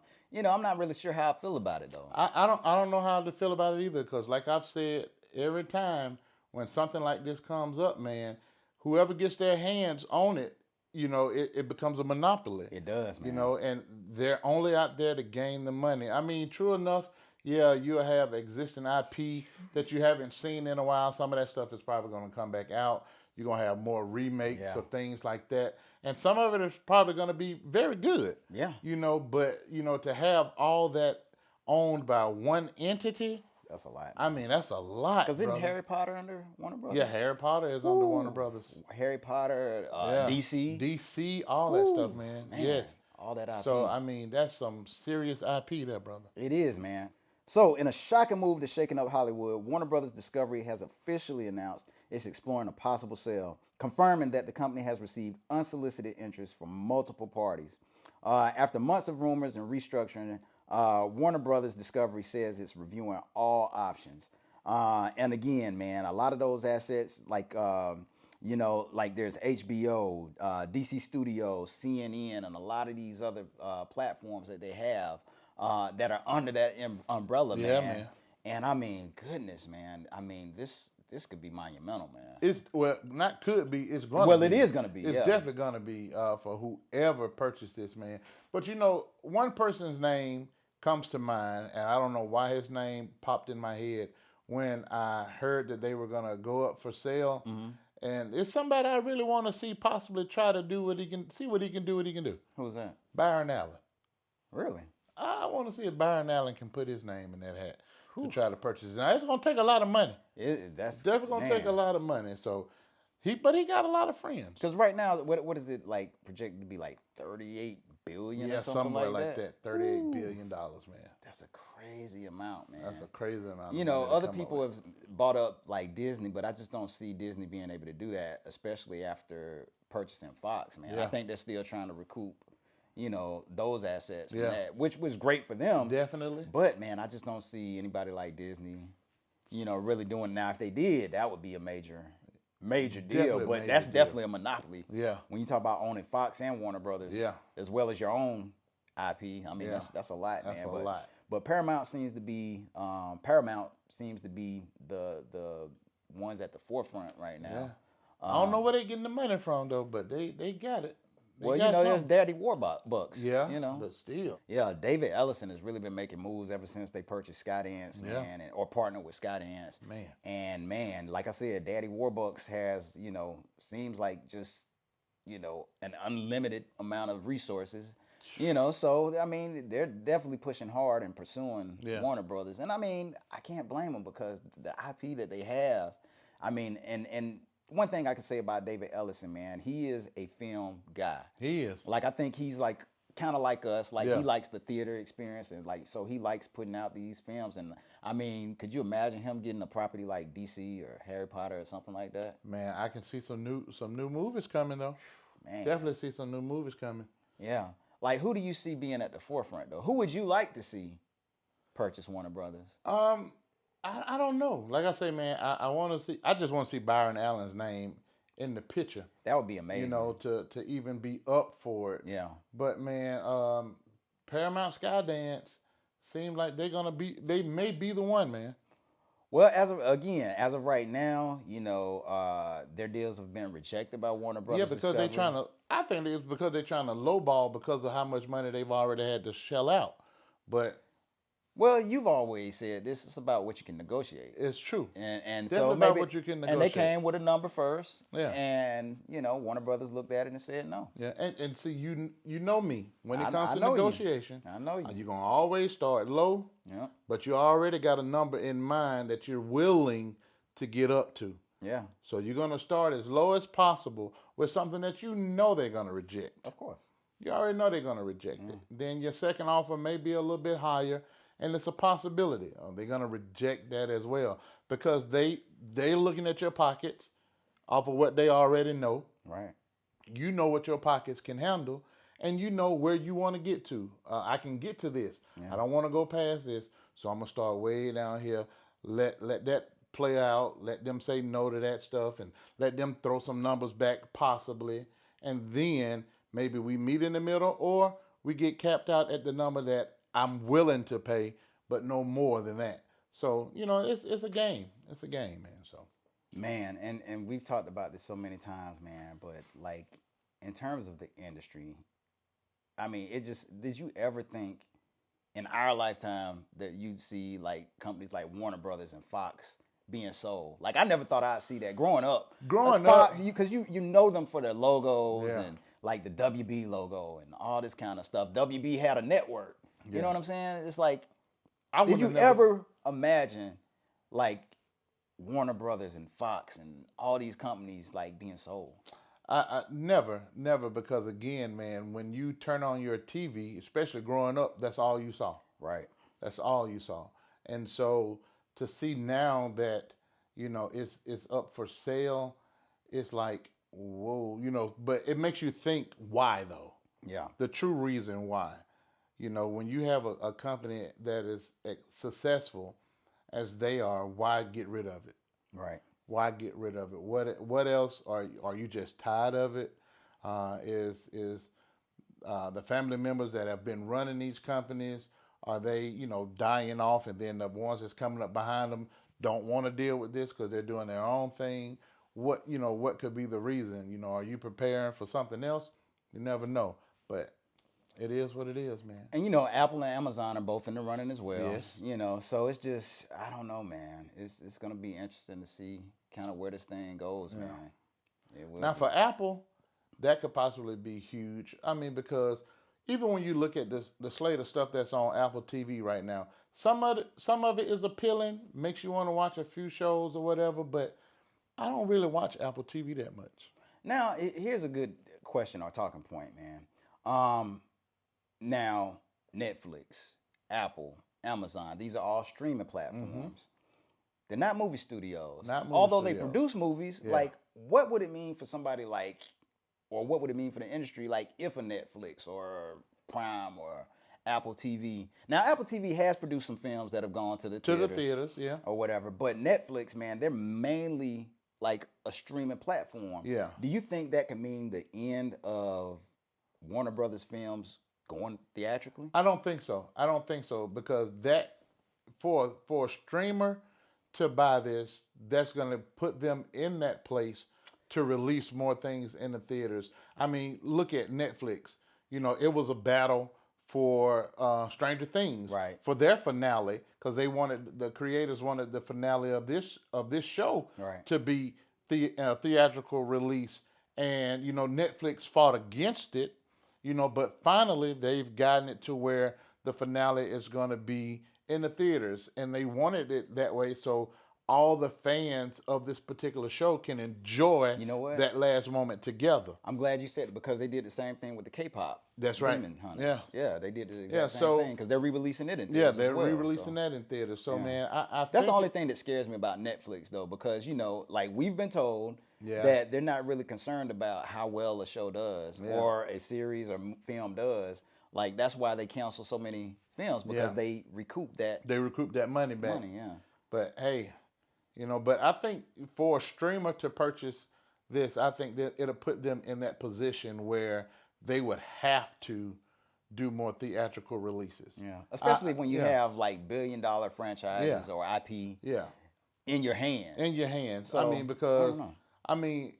not really sure how I feel about it though. I don't know how to feel about it either, because like I've said, every time when something like this comes up, man, whoever gets their hands on it, it becomes a monopoly. It does, man. And they're only out there to gain the money. I mean, true enough, yeah, you'll have existing IP that you haven't seen in a while. Some of that stuff is probably going to come back out. You're going to have more remakes Yeah. of things like that. And some of it is probably going to be very good. Yeah. But, to have all that owned by one entity, That's a lot. I mean, that's a lot. Because isn't brother. Harry Potter under Warner Brothers? Yeah, Harry Potter is under Warner Ooh. Brothers. Harry Potter, Yeah. DC. DC, all that stuff, man. Yes. All that IP. So, I mean, that's some serious IP there, brother. It is, man. So, in a shocking move to shaking up Hollywood, Warner Brothers Discovery has officially announced it's exploring a possible sale, confirming that the company has received unsolicited interest from multiple parties. After months of rumors and restructuring, Warner Brothers Discovery says it's reviewing all options. And again, man, a lot of those assets, like there's HBO, DC Studios, CNN, and a lot of these other platforms that they have that are under that umbrella, Yeah, man. man. And I mean, goodness, man. I mean, this could be monumental, man. It's not could be. It's going. Well, to it be. is gonna be, It's yeah. definitely going to be for whoever purchased this, man. But one person's name comes to mind, and I don't know why his name popped in my head when I heard that they were going to go up for sale. Mm-hmm. And it's somebody I really want to see possibly try to do what he can do. Who's that? Byron Allen. Really? I want to see if Byron Allen can put his name in that hat to try to purchase it. Now, it's going to take a lot of money. That's Definitely going to take a man. lot of money. So But he got a lot of friends. Because right now, what is it like projected to be like 38 billion or Yeah, something somewhere like like that? that. $38 billion, man. That's a crazy amount, man. That's a crazy amount You of know, money to other come up people with. have bought up like Disney, but I just don't see Disney being able to do that, especially after purchasing Fox, man. I Yeah. think they're still trying to recoup, those assets from Yeah. that, which was great for them. Definitely. But man, I just don't see anybody like Disney, really doing it. Now. If they did, that would be a major deal. Definitely a But major that's deal. definitely a monopoly. Yeah. When you talk about owning Fox and Warner Brothers, Yeah. as well as your own IP, I mean Yeah. that's a lot, That's man. a lot. But Paramount seems to be the ones at the forefront right Yeah. now. I don't know where they getting the money from though, but they got it. They Well, got there's something. Daddy Warbucks. Yeah. You know. But still. Yeah, David Ellison has really been making moves ever since they purchased Skydance, Yeah. man, or partnered with Skydance. Man. And man, like I said, Daddy Warbucks has, seems like just, an unlimited amount of resources. So I mean, they're definitely pushing hard and pursuing Yeah. Warner Brothers. And I mean, I can't blame them because the IP that they have, I mean, and one thing I can say about David Ellison, man, he is a film guy. He is. Like I think he's like kind of like us. Like Yeah. he likes the theater experience and like so he likes putting out these films. And I mean, could you imagine him getting a property like DC or Harry Potter or something like that? Man, I can see some new movies coming though. Man, Definitely see some new movies coming. yeah. Like who do you see being at the forefront though? Who would you like to see purchase Warner Brothers? I don't know. Like I say, man, I want to see. I just want to see Byron Allen's name in the picture. That would be amazing. To even be up for it. Yeah. But man, Paramount Skydance seems like they may be the one, man. Well, as of right now, their deals have been rejected by Warner Brothers. Yeah, because they're trying to. I think it's because they're trying to lowball because of how much money they've already had to shell out. But well, you've always said this is about what you can negotiate. it's true. And Definitely so about maybe what you can and they negotiate. came with a number first. Yeah. And Warner Brothers looked at it and said no. Yeah, and see, you know me when it I comes to know you. negotiation. I know you. You're gonna always start low, Yeah. but you already got a number in mind that you're willing to get up to. Yeah. So you're gonna start as low as possible with something that you know they're gonna reject. Of course. You already know they're gonna reject it. Then your second offer may be a little bit higher, and it's a possibility they're gonna reject that as well because they're looking at your pockets off of what they already know. Right. You know what your pockets can handle, and you know where you want to get to. I can get to this. Yeah. I don't want to go past this, so I'm gonna start way down here. Let that play out. Let them say no to that stuff, and let them throw some numbers back possibly, and then maybe we meet in the middle, or we get capped out at the number that I'm willing to pay, but no more than that. So it's a game. It's a game, man. So. Man, and we've talked about this so many times, man, but like in terms of the industry, I mean, did you ever think in our lifetime that you'd see like companies like Warner Brothers and Fox being sold? Like I never thought I'd see that growing up. Growing Fox, up, because you know them for their logos Yeah. and like the WB logo and all this kind of stuff. WB had a network. You Yeah. know what I'm saying? It's like, I did wouldn't you have never. ever imagine like Warner Brothers and Fox and all these companies like being sold? I never, because again, man, when you turn on your TV, especially growing up, that's all you saw. Right. That's all you saw. And so to see now that, it's up for sale, it's like, whoa, but it makes you think why though? Yeah. The true reason why. When you have a company that is successful as they are, why get rid of it? Right. Why get rid of it? What else are you just tired of it? Is the family members that have been running these companies, are they dying off, and then the ones that's coming up behind them don't want to deal with this because they're doing their own thing? What could be the reason? Are you preparing for something else? You never know, but it is what it is, man. And Apple and Amazon are both in the running as well. Yes. So it's just I don't know, man. It's gonna be interesting to see kind of where this thing goes, man. It will Now be. for Apple, that could possibly be huge. I mean, because even when you look at the slate of stuff that's on Apple TV right now, some of it is appealing, makes you want to watch a few shows or whatever. But I don't really watch Apple TV that much. Now, here's a good question or talking point, man. Um, Now, Netflix, Apple, Amazon, these are all streaming platforms. They're not movie studios. Not movie Although they studios. produce movies, Yeah. like what would it mean for somebody like, or what would it mean for the industry, like if a Netflix or Prime or Apple TV. Now, Apple TV has produced some films that have gone to the To theaters the theaters, yeah. or whatever, but Netflix, man, they're mainly like a streaming platform. Yeah. Do you think that could mean the end of Warner Brothers films going theatrically? I don't think so. I don't think so because that for a streamer to buy this, that's going to put them in that place to release more things in the theaters. I mean, look at Netflix. You know, it was a battle for Stranger Things, Right. for their finale, because the creators wanted the finale of this show Right. to be theatrical release, and you know Netflix fought against it, you know, but finally they've gotten it to where the finale is going to be in the theaters, and they wanted it that way so all the fans of this particular show can enjoy You know what? that last moment together. I'm glad you said it because they did the same thing with the K-pop. That's right. Demon Hunters. Yeah. Yeah, they did the exact Yeah, same so- thing because they're re-releasing it in Yeah, theaters they're as well, re-releasing so. that in theaters. So Yeah. man, I That's the think only thing that scares me about Netflix though, because you know, like we've been told Yeah. that they're not really concerned about how well a show does Yeah. or a series or film does. Like that's why they cancel so many films because Yeah. they recoup that they recoup that money back. money. Yeah. But hey, you know, but I think for a streamer to purchase this, I think that it'll put them in that position where they would have to do more theatrical releases. Yeah. Especially when you yeah. have like billion-dollar franchises Yeah. or IP Yeah, in your hands. in your hands. So, I mean, because know. I mean,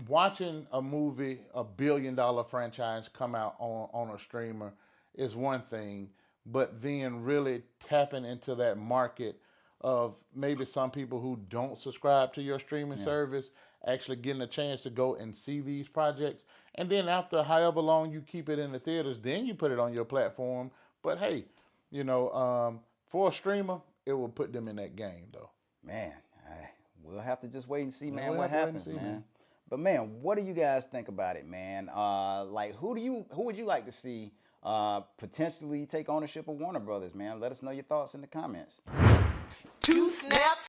watching a movie, a billion-dollar franchise come out on a streamer is one thing, but then really tapping into that market of maybe some people who don't subscribe to your streaming service actually getting a chance to go and see these projects, and then after however long you keep it in the theaters, then you put it on your platform. But hey, you know, for a streamer, it will put them in that game though. Man, we'll have to just wait and see, man, we'll what have to wait and happens, see, man. man. But man, what do you guys think about it, man? Like, who would you like to see potentially take ownership of Warner Brothers, man? Let us know your thoughts in the comments. Two snaps.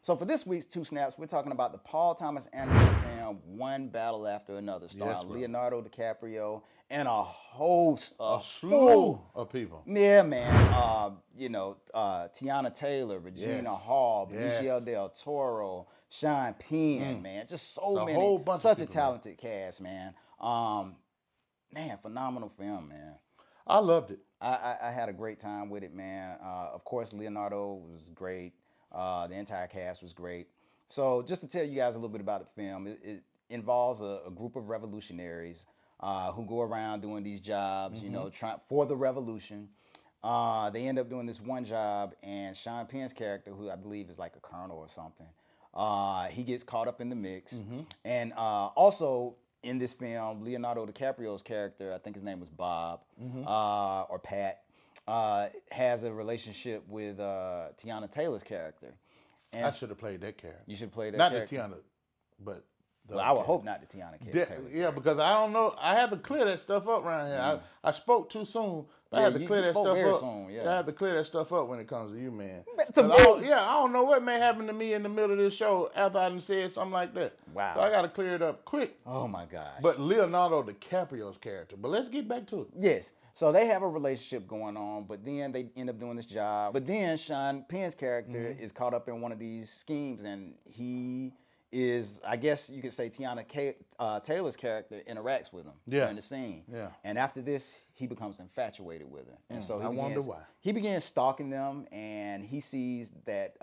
So for this week's Two Snaps, we're talking about the Paul Thomas Anderson film, One Battle After Another, starring Yes, bro. Leonardo DiCaprio and a host, A a slew full of people. Yeah, man. You know, Tiana Taylor, Regina Yes. Hall, Yes. Benicio del Toro, Sean Penn, man. Just so It's a many. whole bunch of Such a people, man. talented cast, man. Man, phenomenal film, man. I loved it. I had a great time with it, man. Of course, Leonardo was great. The entire cast was great. So, just to tell you guys a little bit about the film, it involves a group of revolutionaries who go around doing these jobs, you know, trying for the revolution. They end up doing this one job, and Sean Penn's character, who I believe is like a colonel or something, he gets caught up in the mix. And also in this film, Leonardo DiCaprio's character, I think his name was Bob or Pat, has a relationship with Tiana Taylor's character. And I should have played that character. you should play that Not character. the Tiana, but the Well, other I would character. hope not the Tiana Yeah, Taylor. yeah, because I don't know. I had to clear that stuff up around here. I spoke too soon. But I Yeah, had to you clear that spoke stuff very up. soon, yeah. I had to clear that stuff up when it comes to you, man. But to 'Cause me- I don't know what may happen to me in the middle of this show after I done said something like that. Wow. So I got to clear it up quick. Oh my gosh. But Leonardo DiCaprio's character. But let's get back to it. Yes. So they have a relationship going on, but then they end up doing this job. But then Sean Penn's character is caught up in one of these schemes, and he is, I guess you could say, Tiana Taylor's character interacts with him during the scene. Yeah. And after this, he becomes infatuated with her, and so I wonder why. He begins stalking them, and he sees that.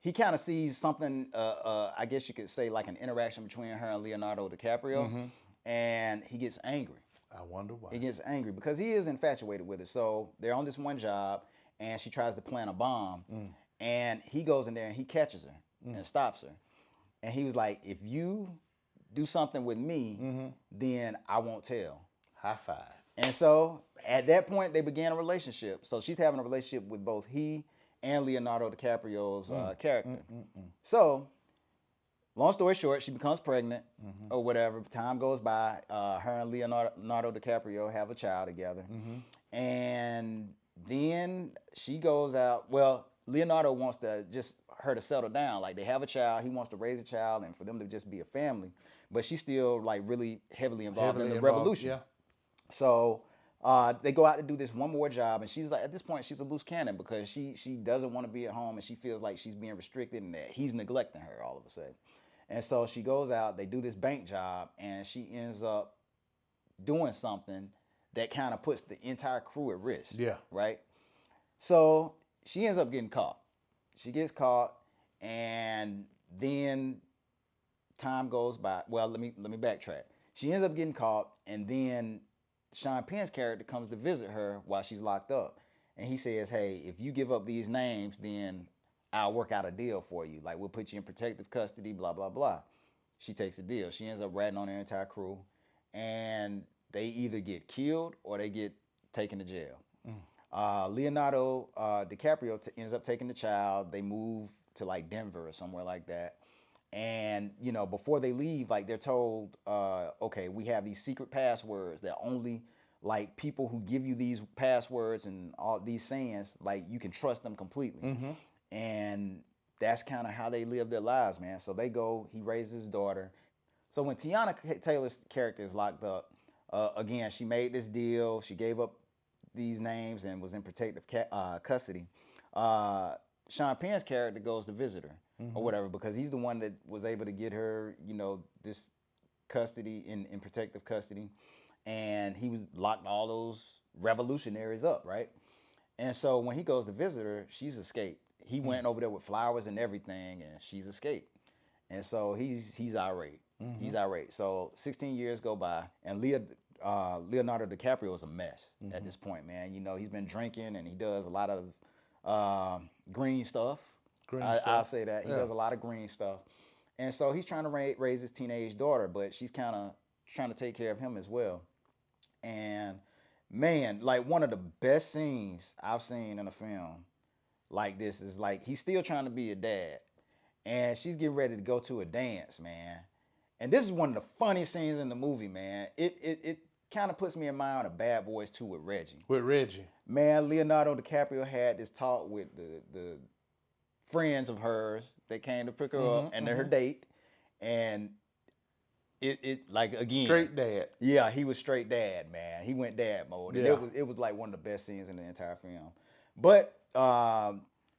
He kind of sees something, I guess you could say, like an interaction between her and Leonardo DiCaprio, and he gets angry. I wonder why. He gets angry because he is infatuated with her. So they're on this one job, and she tries to plant a bomb, and he goes in there and he catches her and stops her. And he was like, "If you do something with me, then I won't tell." High five. And so at that point, they began a relationship. So she's having a relationship with both he and Leonardo DiCaprio's character. So Long story short, she becomes pregnant or whatever. Time goes by. Her and Leonardo DiCaprio have a child together, and then she goes out. Well, Leonardo wants to just her to settle down. Like they have a child, he wants to raise a child, and for them to just be a family. But she's still like really heavily involved in Heavily the involved. revolution. Yeah. So they go out to do this one more job, and she's like, at this point, she's a loose cannon because she doesn't want to be at home, and she feels like she's being restricted, and that he's neglecting her all of a sudden. And so she goes out. They do this bank job, and she ends up doing something that kind of puts the entire crew at risk. Yeah. Right. So she ends up getting caught. She gets caught, and then time goes by. Well, let me backtrack. She ends up getting caught, and then Sean Penn's character comes to visit her while she's locked up, and he says, "Hey, if you give up these names, then I'll work out a deal for you. Like we'll put you in protective custody, blah blah blah." She takes the deal. She ends up ratting on their entire crew, and they either get killed or they get taken to jail. Leonardo DiCaprio ends up taking the child. They move to like Denver or somewhere like that. And before they leave, like they're told, okay, we have these secret passwords that only like people who give you these passwords and all these sayings, like you can trust them completely. And that's kind of how they live their lives, man. So they go. He raises his daughter. So when Tiana Taylor's character is locked up, again, she made this deal. She gave up these names and was in protective custody. Sean Penn's character goes to visit her or whatever because he's the one that was able to get her, this custody in protective custody, and he was locked all those revolutionaries up, right? And so when he goes to visit her, she's escaped. He went over there with flowers and everything, and she's escaped. And so he's irate. He's irate. So 16 years go by, and Leonardo DiCaprio is a mess at this point, man. He's been drinking, and he does a lot of green stuff. I'll say that. He does a lot of green stuff. And so he's trying to raise his teenage daughter, but she's kind of trying to take care of him as well. And man, like one of the best scenes I've seen in a film like this is like he's still trying to be a dad, and she's getting ready to go to a dance, man. And this is one of the funniest scenes in the movie, man. It kind of puts me in mind of Bad Boys 2 with Reggie. With Reggie. Man, Leonardo DiCaprio had this talk with the friends of hers that came to pick her up and her date, and it like again Straight dad. Yeah, he was straight dad, man. He went dad mode, and it was like one of the best scenes in the entire film. But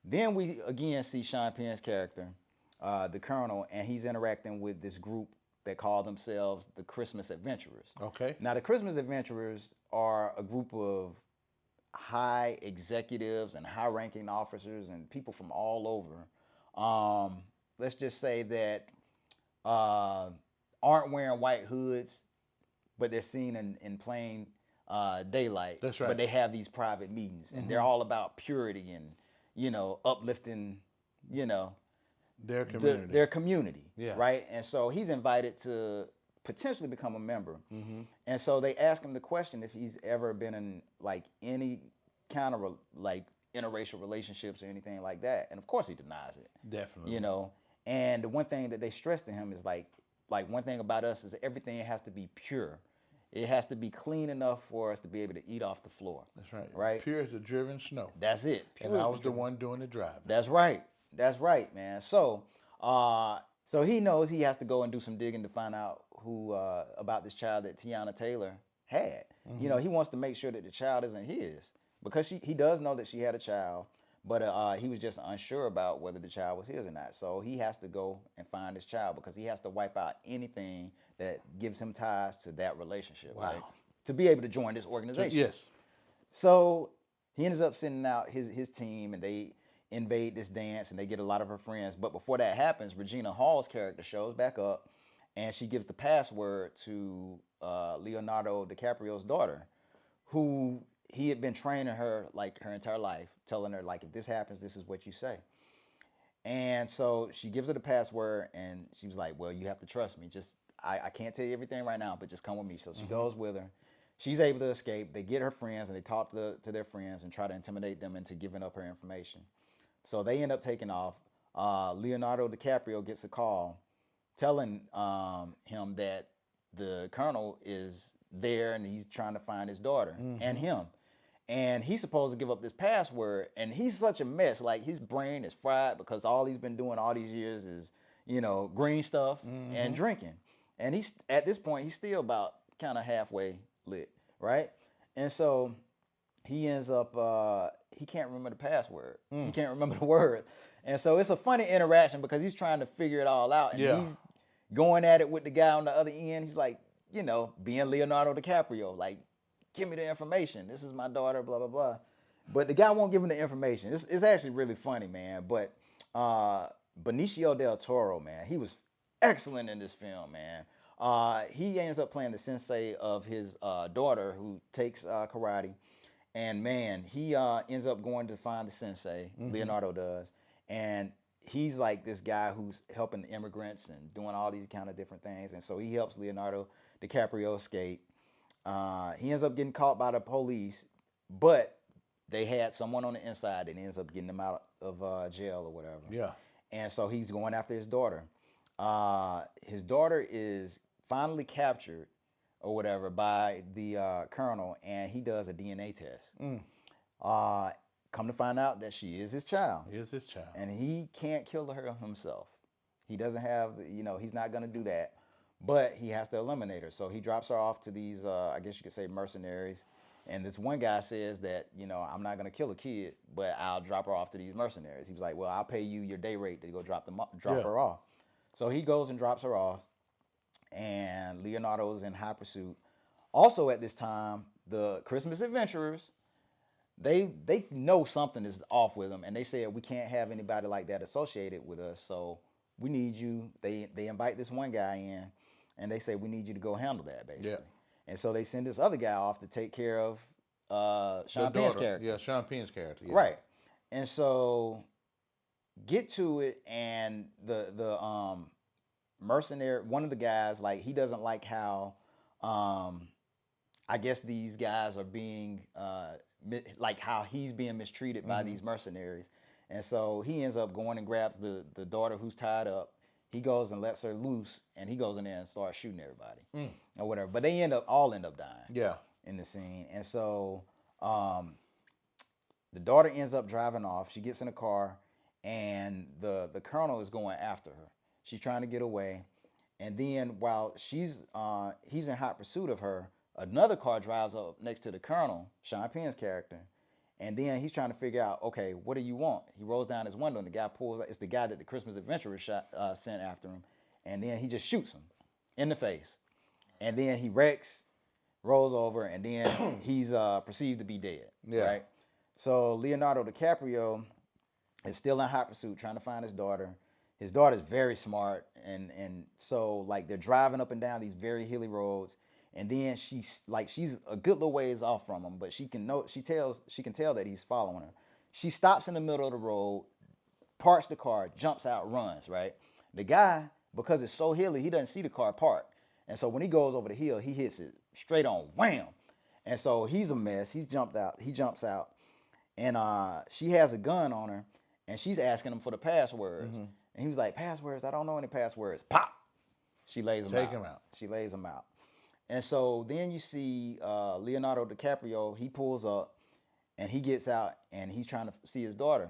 then we again see Sean Penn's character, the Colonel, and he's interacting with this group that call themselves the Christmas Adventurers. Okay. Now, the Christmas Adventurers are a group of high executives and high-ranking officers and people from all over. Let's just say that aren't wearing white hoods, but they're seen in plain daylight. That's right. But they have these private meetings, and they're all about purity and uplifting, their community. their community. Yeah. Right. And so he's invited to potentially become a member. And so they ask him the question if he's ever been in like any kind of like interracial relationships or anything like that. And of course he denies it. Definitely. And the one thing that they stress to him is like one thing about us is everything has to be pure. It has to be clean enough for us to be able to eat off the floor. That's right. Right. Pure as the driven snow. That's it. Pure And I as was the one doing the driving. That's right. That's right, man. So, so he knows he has to go and do some digging to find out who about this child that Tiana Taylor had. He wants to make sure that the child isn't his because he does know that she had a child, but he was just unsure about whether the child was his or not. So he has to go and find his child because he has to wipe out anything that gives him ties to that relationship. Wow. Right? To be able to join this organization. Yes. So he ends up sending out his team, and they invade this dance, and they get a lot of her friends. But before that happens, Regina Hall's character shows back up, and she gives the password to Leonardo DiCaprio's daughter, who he had been training her like her entire life, telling her like, if this happens, this is what you say. And so she gives her the password, and she was like, well, you have to trust me. Just I can't tell you everything right now, but just come with me. So she goes with her. She's able to escape. They get her friends, and they talk to their friends and try to intimidate them into giving up her information. So they end up taking off. Leonardo DiCaprio gets a call telling him that the colonel is there and he's trying to find his daughter and him. And he's supposed to give up this password, and he's such a mess. Like his brain is fried because all he's been doing all these years is, green stuff and drinking. And he's at this point he's still about kind of halfway lit, right? And so he ends up he can't remember the password. He can't remember the word. And so it's a funny interaction because he's trying to figure it all out, and he's going at it with the guy on the other end. He's like, being Leonardo DiCaprio, like, give me the information. This is my daughter, blah, blah, blah. But the guy won't give him the information. It's actually really funny, man. But Benicio del Toro, man, he was excellent in this film, man. He ends up playing the sensei of his daughter who takes karate. And, man, he ends up going to find the sensei, Leonardo does. And he's like this guy who's helping the immigrants and doing all these kind of different things. And so he helps Leonardo DiCaprio escape. He ends up getting caught by the police, but they had someone on the inside that ends up getting him out of jail or whatever. Yeah. And so he's going after his daughter. His daughter is finally captured or whatever by the colonel, and he does a DNA test. Come to find out that she is his child. Is his child. And he can't kill her himself. He doesn't have, he's not going to do that. But he has to eliminate her. So he drops her off to these, I guess you could say, mercenaries. And this one guy says that, I'm not going to kill a kid, but I'll drop her off to these mercenaries. He was like, well, I'll pay you your day rate to go drop her off. So he goes and drops her off. And Leonardo's in high pursuit. Also at this time, the Christmas Adventurers, they know something is off with them. And they said, we can't have anybody like that associated with us. So we need you. They invite this one guy in. And they say, we need you to go handle that, basically. Yeah. And so they send this other guy off to take care of Sean Penn's character. Yeah, Sean Penn's character. Yeah. Right. And so get to it, and the mercenary, one of the guys, like, he doesn't like how, I guess these guys are being, like how he's being mistreated by these mercenaries. And so he ends up going and grabs the daughter who's tied up. He goes and lets her loose, and he goes in there and starts shooting everybody or whatever. But they all end up dying in the scene. And so the daughter ends up driving off. She gets in a car, and the colonel is going after her. She's trying to get away. And then while he's in hot pursuit of her, another car drives up next to the colonel, Sean Penn's character. And then he's trying to figure out, okay, what do you want? He rolls down his window, and the guy pulls. It's the guy that the Christmas Adventurer sent after him. And then he just shoots him in the face. And then he wrecks, rolls over, and then he's perceived to be dead. Yeah. Right? So Leonardo DiCaprio is still in hot pursuit, trying to find his daughter. His daughter's very smart, and so like they're driving up and down these very hilly roads. And then she's a good little ways off from him, but she can tell that he's following her. She stops in the middle of the road, parks the car, jumps out, runs, right? The guy, because it's so hilly, he doesn't see the car parked. And so when he goes over the hill, he hits it straight on, wham. And so he's a mess. He jumps out. And she has a gun on her, and she's asking him for the passwords. And he was like, passwords? I don't know any passwords. Pop! She lays him out. Take him out. She lays him out. And so then you see Leonardo DiCaprio, he pulls up, and he gets out, and he's trying to see his daughter.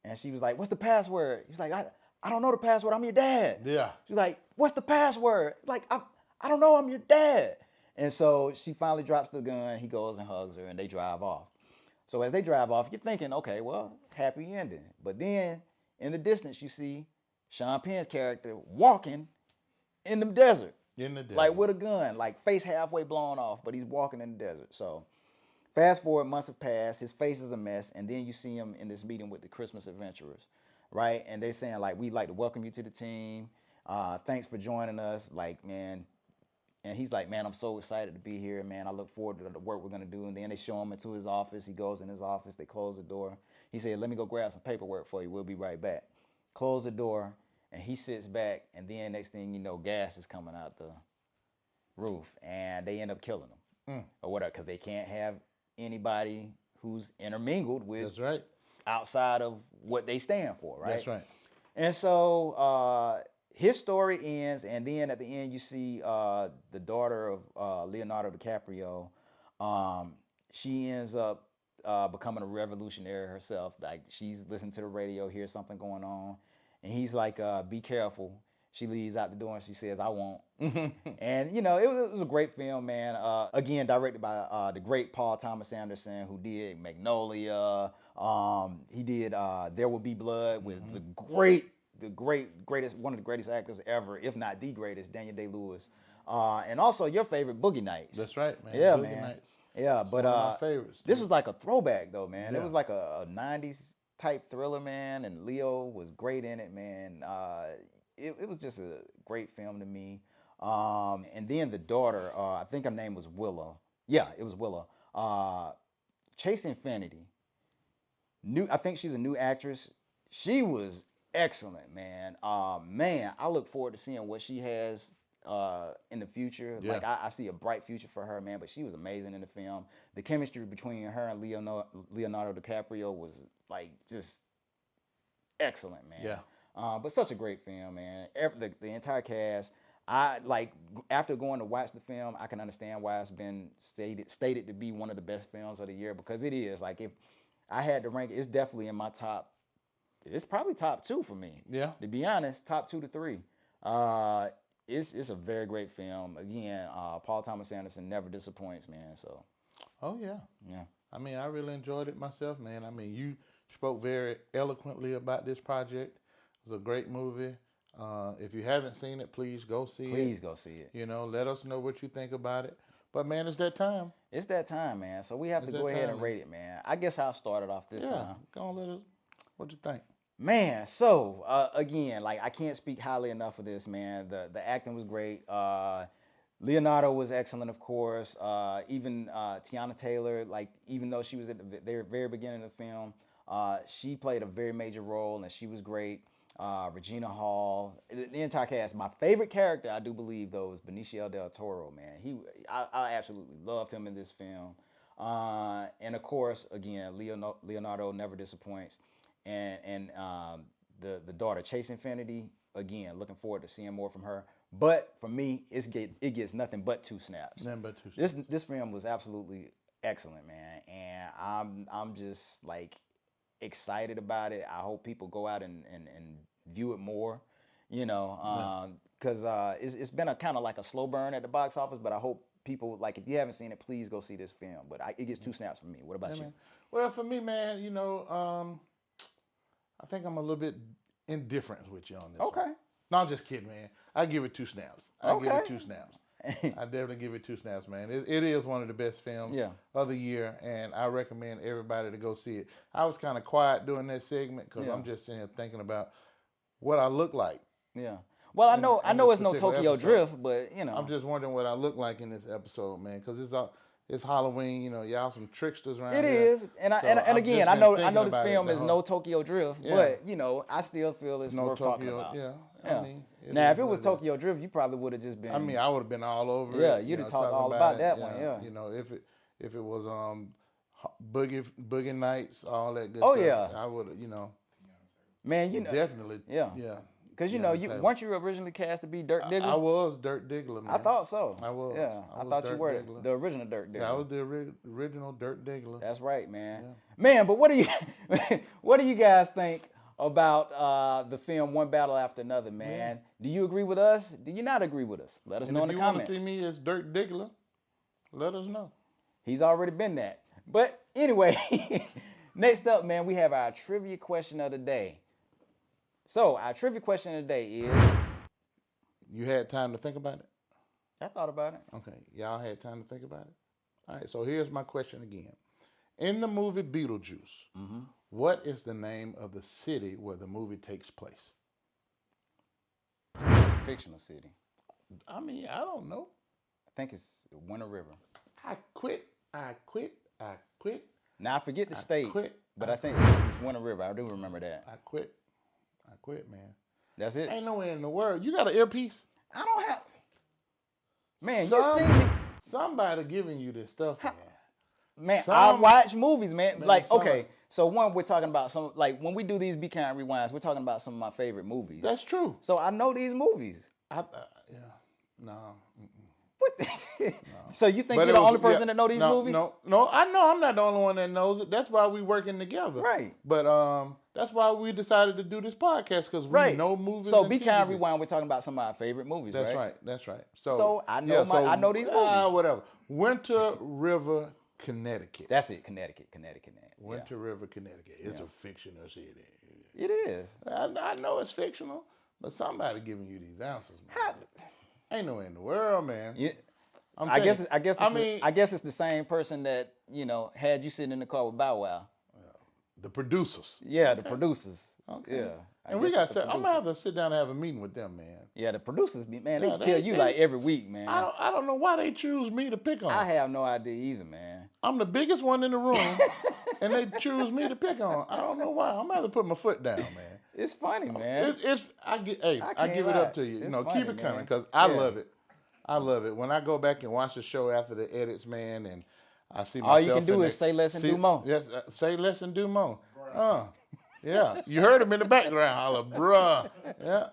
And she was like, what's the password? He's like, I don't know the password. I'm your dad. Yeah. She's like, what's the password? Like, I don't know. I'm your dad. And so she finally drops the gun. He goes and hugs her, and they drive off. So as they drive off, you're thinking, okay, well, happy ending. But then in the distance, you see Sean Penn's character walking in the desert. In the desert. Like with a gun, like face halfway blown off, but he's walking in the desert. So fast forward, months have passed, his face is a mess, and then you see him in this meeting with the Christmas Adventurers, right? And they're saying, like, we'd like to welcome you to the team. Thanks for joining us. Like, man. And he's like, man, I'm so excited to be here, man. I look forward to the work we're going to do. And then they show him into his office. He goes in his office. They close the door. He said, let me go grab some paperwork for you. We'll be right back. Close the door. And he sits back, and then next thing you know, gas is coming out the roof, and they end up killing him or whatever, because they can't have anybody who's intermingled with. That's right. Outside of what they stand for, right? That's right. And so his story ends, and then at the end you see the daughter of Leonardo DiCaprio. Um, she ends up becoming a revolutionary herself. Like she's listening to the radio, hears something going on, and he's like, "Be careful." She leaves out the door and she says, "I won't." And it was a great film, man. Again, directed by the great Paul Thomas Anderson, who did Magnolia. He did There Will Be Blood with greatest, one of the greatest actors ever, if not the greatest, Daniel Day-Lewis. And also your favorite, Boogie Nights. That's right, man. Yeah, Boogie man. Nights. Yeah, It's but one of my favorites. this dude. was like a throwback though, man. It Yeah. was like a '90s type thriller, man, and Leo was great in it, man. It was just a great film to me. And then the daughter, I think her name was Willa. Yeah, it was Willa. Chase Infinity. I think she's a new actress. She was excellent, man. Man, I look forward to seeing what she has in the future. Yeah. Like I see a bright future for her, man. But she was amazing in the film. The chemistry between her and Leonardo DiCaprio was like just excellent, man. Yeah. But such a great film, man. The entire cast. I like after going to watch the film, I can understand why it's been stated to be one of the best films of the year because it is. Like if I had to rank it, it's definitely in my top. It's probably top 2 for me. Yeah. To be honest, top 2 to 3. It's a very great film. Again, Paul Thomas Anderson never disappoints, man. So. Oh yeah. Yeah. I mean, I really enjoyed it myself, man. I mean, you spoke very eloquently about this project. It was a great movie. If you haven't seen it, please go see it. Please go see it. Let us know what you think about it. But man, it's that time. It's that time, man. So we have to It's go that ahead time, and man. rate it, man. I guess I'll start it off this time. Go on, let us. What you think? Man, so again, like I can't speak highly enough of this, man. The acting was great. Leonardo was excellent, of course. Even Tiana Taylor, like even though she was at the very beginning of the film, she played a very major role, and she was great. Regina Hall, the entire cast. My favorite character, I do believe, though, was Benicio del Toro. Man, I absolutely loved him in this film. And of course, again, Leonardo never disappoints. And the daughter, Chase Infinity, again, looking forward to seeing more from her. But for me, it gets nothing but 2 snaps. Nothing but 2 snaps. This film was absolutely excellent, man, and I'm just like excited about it. I hope people go out and view it more, because it's been a kind of like a slow burn at the box office. But I hope people, like, if you haven't seen it, please go see this film. But it gets 2 snaps from me. What about Yeah, you? man. Well, for me, man, I think I'm a little bit indifferent with you on this. Okay. one. No, I'm just kidding, man. I give it 2 snaps. I give it 2 snaps. I definitely give it 2 snaps, man. It is one of the best films Yeah. of the year, and I recommend everybody to go see it. I was kind of quiet during that segment because Yeah. I'm just sitting here thinking about what I look like. Yeah. Well, I in- know in it's this no particular Tokyo episode. Drift, but I'm just wondering what I look like in this episode, man, because it's Halloween. Y'all some tricksters around it here. is. And So and I've again, just I been know thinking this about it film the is whole- no Tokyo Drift, Yeah. but I still feel it's No worth talking Tokyo, about. yeah. Yeah. I mean, Now, is if it what was is. Tokyo Drift, you probably would have just been. I mean, I would have been all over Yeah, it. you'd have talking talked all about it, that one, yeah. If it was Boogie Nights, all that good Oh, stuff. yeah. I would have, man, definitely. yeah. Yeah. because Tiana you Taylor. weren't you originally cast to be Dirk Diggler? I was Dirk Diggler, man. I thought so. I was. Yeah, I I was thought you Dirk were Diggler. the original Dirk Diggler. Yeah, I was the original Dirk Diggler. That's right, man. Yeah. Man, but what do you what do you guys think about the film One Battle After Another, man? Do you agree with us? Do you not agree with us? Let us And know if in the you want to comments. see me as Dirk Diggler, let us know. He's already been that. But anyway, next up, man, we have our trivia question of the day. So our trivia question of the day is, You had time to think about it? I thought about it. Okay, y'all had time to think about it? All right, so here's my question again. In the movie Beetlejuice, what is the name of the city where the movie takes place? It's a fictional city. I mean, I don't know. I think it's Winter River. I quit. Now I forget the I state, quit. but I think it's Winter River. I do remember that. I quit, man. That's it. Ain't nowhere in the world. You got an earpiece? I don't have. Man, Some- you see me. Somebody giving you this stuff, man. Man, Some- I watch movies, man. Man, Like, some- okay, So one, we're talking about some like when we do these Be Kind Rewinds, we're talking about some of my favorite movies. That's true. So I know these movies. Yeah, no. What? So you think But you're it the was- only person yeah, that know these no, movies? No. I know I'm not the only one that knows it. That's why we working together. Right. But that's why we decided to do this podcast because we Right. know movies. So and Be TV Kind shows. Rewind, we're talking about some of our favorite movies, That's right? right. That's right. So I know I know these movies. Whatever. Winter River, Connecticut. That's it, Connecticut, man. Winter River, Connecticut. It's a fictional city. Yeah. It is. I know it's fictional, but somebody giving you these answers, man. Ain't no way in the world, man. Yeah. I'm I telling guess you. I guess it's the same person that, had you sitting in the car with Bow Wow. The producers. Yeah, the producers. Okay. Yeah. I And we guess got. it's the I'm gonna have producers. to sit down and have a meeting with them, man. Yeah, the producers, man, Yeah, they kill you like every week, man. I don't know why they choose me to pick on. I have no idea either, man. I'm the biggest one in the room, and they choose me to pick on. I don't know why. I'm gonna have to put my foot down, man. It's funny, man. I can't give it lie. up to you. It's Keep funny, it coming man. because I Yeah. love it. I love it. When I go back and watch the show after the edits, man, and I see myself. All you can do in is say less and do more. Yes, say less and do more. Yeah. You heard him in the background holler, bruh. Yeah.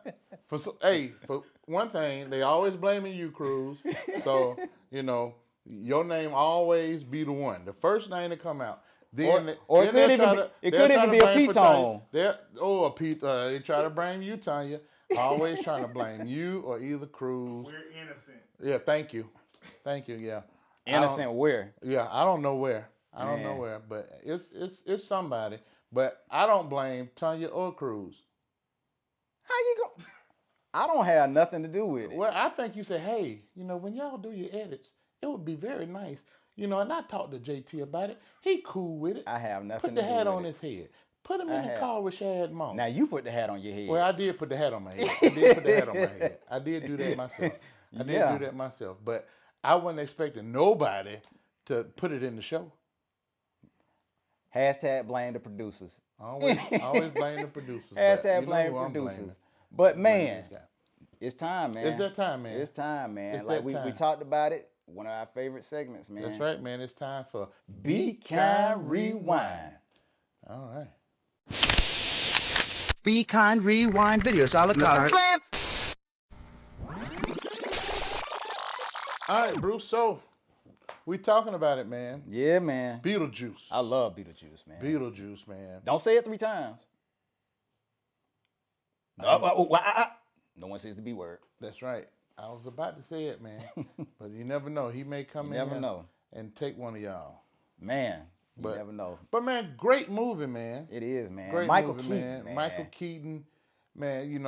For one thing, they always blaming you, Cruz. So your name always be the one, the first name to come out. Then Or it then could they'll even try be- it they'll could try even to be a blame Pete Tanya. Tone. A Pete. They try to blame you, Tanya. Always trying to blame you or either Cruz. We're innocent. Yeah, thank you. Yeah. Innocent where? Yeah, I don't know where. I don't know Man. where, but it's somebody. But I don't blame Tanya or Cruz. How you go? I don't have nothing to do with it. Well, I think you say, hey, when y'all do your edits, it would be very nice. And I talked to JT about it. He cool with it. I have nothing Put the to do hat with on it. his head. Put him in the have. car with Shad Moss. Now you put the hat on your head. Well, I did put the hat on my head. I did put the hat on my head. I did do that myself. But I wasn't expecting nobody to put it in the show. Hashtag blame the producers. Always blame the producers. but Hashtag you know blame who I'm producers. blaming. But Blame man, this guy. it's time, man. It's that time, man. It's time, man. It's Like that we time. talked about it. One of our favorite segments, man. That's right, man. It's time for Be Kind Rewind. All right. Be Kind Rewind videos. I look out. All right, Bruce. So we talking about it, man. Yeah, man. Beetlejuice. I love Beetlejuice, man. Beetlejuice, man. Don't say it 3 times. No one says the B word. That's right. I was about to say it, man. But you never know. He may come You in never here know. and take one of y'all. Man, you But- never know. But man, great movie, man. It is, man. Great Michael movie, Keaton, man. Michael Keaton, man.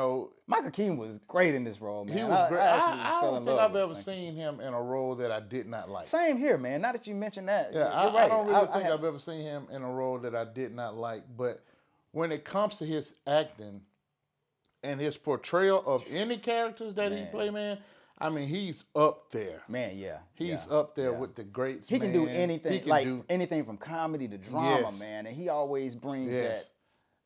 Michael Keaton was great in this role, man. He was great. actually I fell don't in think love I've with ever Michael. seen him in a role that I did not like. Same here, man. Now that you mention that, Yeah, you're right. I don't really think have- I've ever seen him in a role that I did not like. But when it comes to his acting and his portrayal of any characters that he Man. play, man, I mean, he's up there. Man, yeah. He's yeah, up there yeah. with the greats. He can do man. anything, He can like do- anything from comedy to drama, Yes. man. And he always brings yes.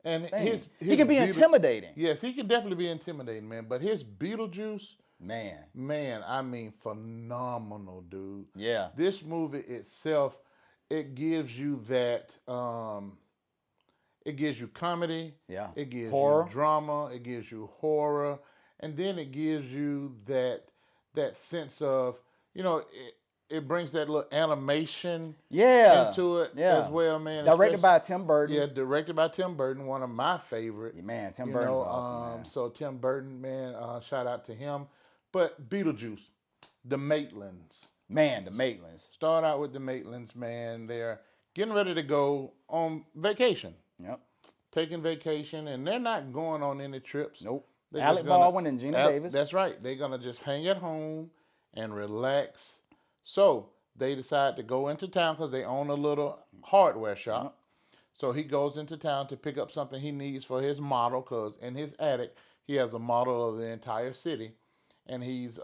And that thing. his He can be Beetle- intimidating, Yes, he can definitely be intimidating, man. But his Beetlejuice, man. man, I mean, phenomenal, dude. Yeah, This movie itself, it gives you that. It gives you comedy. yeah. It gives Horror. you drama. It gives you horror, and then it gives you that sense of it brings that little animation Yeah. into it Yeah. as well, man. Directed especially- by Tim Burton. yeah, directed by Tim Burton, one of my favorite. Yeah, man, Tim you Burton's know, awesome, man. So Tim Burton, man, shout out to him. But Beetlejuice, the Maitlands. Man, the Maitlands. Start out with the Maitlands, man. They're getting ready to go on vacation, Yep. taking vacation, and they're not going on any trips. Nope. They're Alec just gonna- Baldwin and Gina Davis. That's right. They're gonna just hang at home and relax. So they decide to go into town because they own a little hardware shop. So he goes into town to pick up something he needs for his model, because in his attic he has a model of the entire city, and he's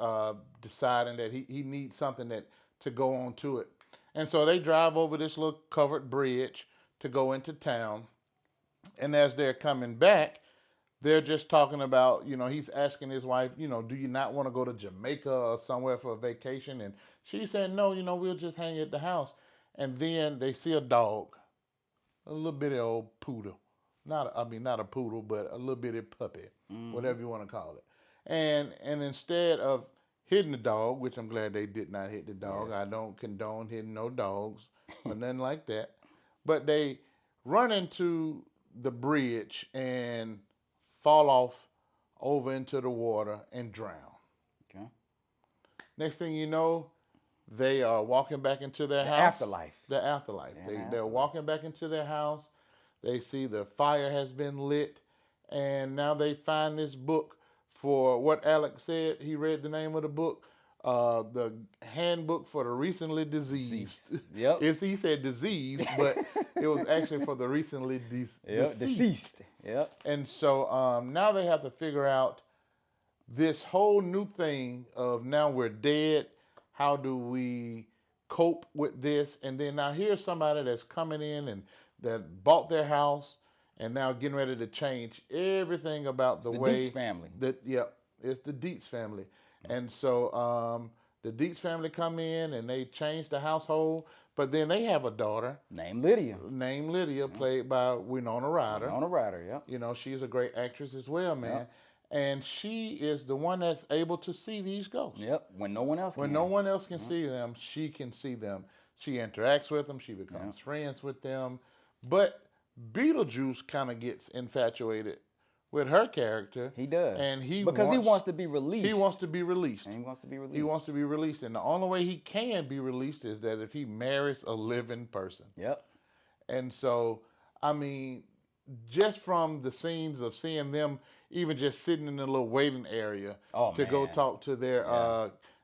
deciding that he needs something to go on to it. And so they drive over this little covered bridge to go into town. And as they're coming back, they're just talking about, he's asking his wife, do you not want to go to Jamaica or somewhere for a vacation? And she said, no, we'll just hang at the house. And then they see a dog a little bitty old poodle. Not a poodle, but a little bitty puppy, whatever you want to call it. And instead of hitting the dog, which I'm glad they did not hit the dog. Yes. I don't condone hitting no dogs or nothing like that. But they run into the bridge and fall off over into the water and drown. Okay. Next thing you know, they are walking back into their The house. afterlife. The afterlife. Yeah, They're afterlife. walking back into their house. They see the fire has been lit, and now they find this book for what Alex said. He read the name of the book, the Handbook for the Recently Diseased. Yep. He said diseased, but it was actually for the recently Yep. Deceased. Yep. And so now they have to figure out this whole new thing of now we're dead. How do we cope with this? And then now here's somebody that's coming in and that bought their house and now getting ready to change everything about the The way Dietz family. It's the Dietz family. And so the Dietz family come in and they change the household, but then they have a daughter Named Lydia. named Lydia, played by Winona Ryder. On a rider. Yep. You know, she's a great actress as well, man. And she is the one that's able to see these ghosts. Yep. When no one else When can. no one else can see them, she can see them. She interacts with them. She becomes friends with them. But Beetlejuice kind of gets infatuated with her character. He does. And he wants to be released. He wants to be released. And he wants to be released. He wants to be released. And the only way he can be released is that if he marries a living person. Yep. And so, I mean, just from the scenes of seeing them even just sitting in the little waiting area to go man. talk to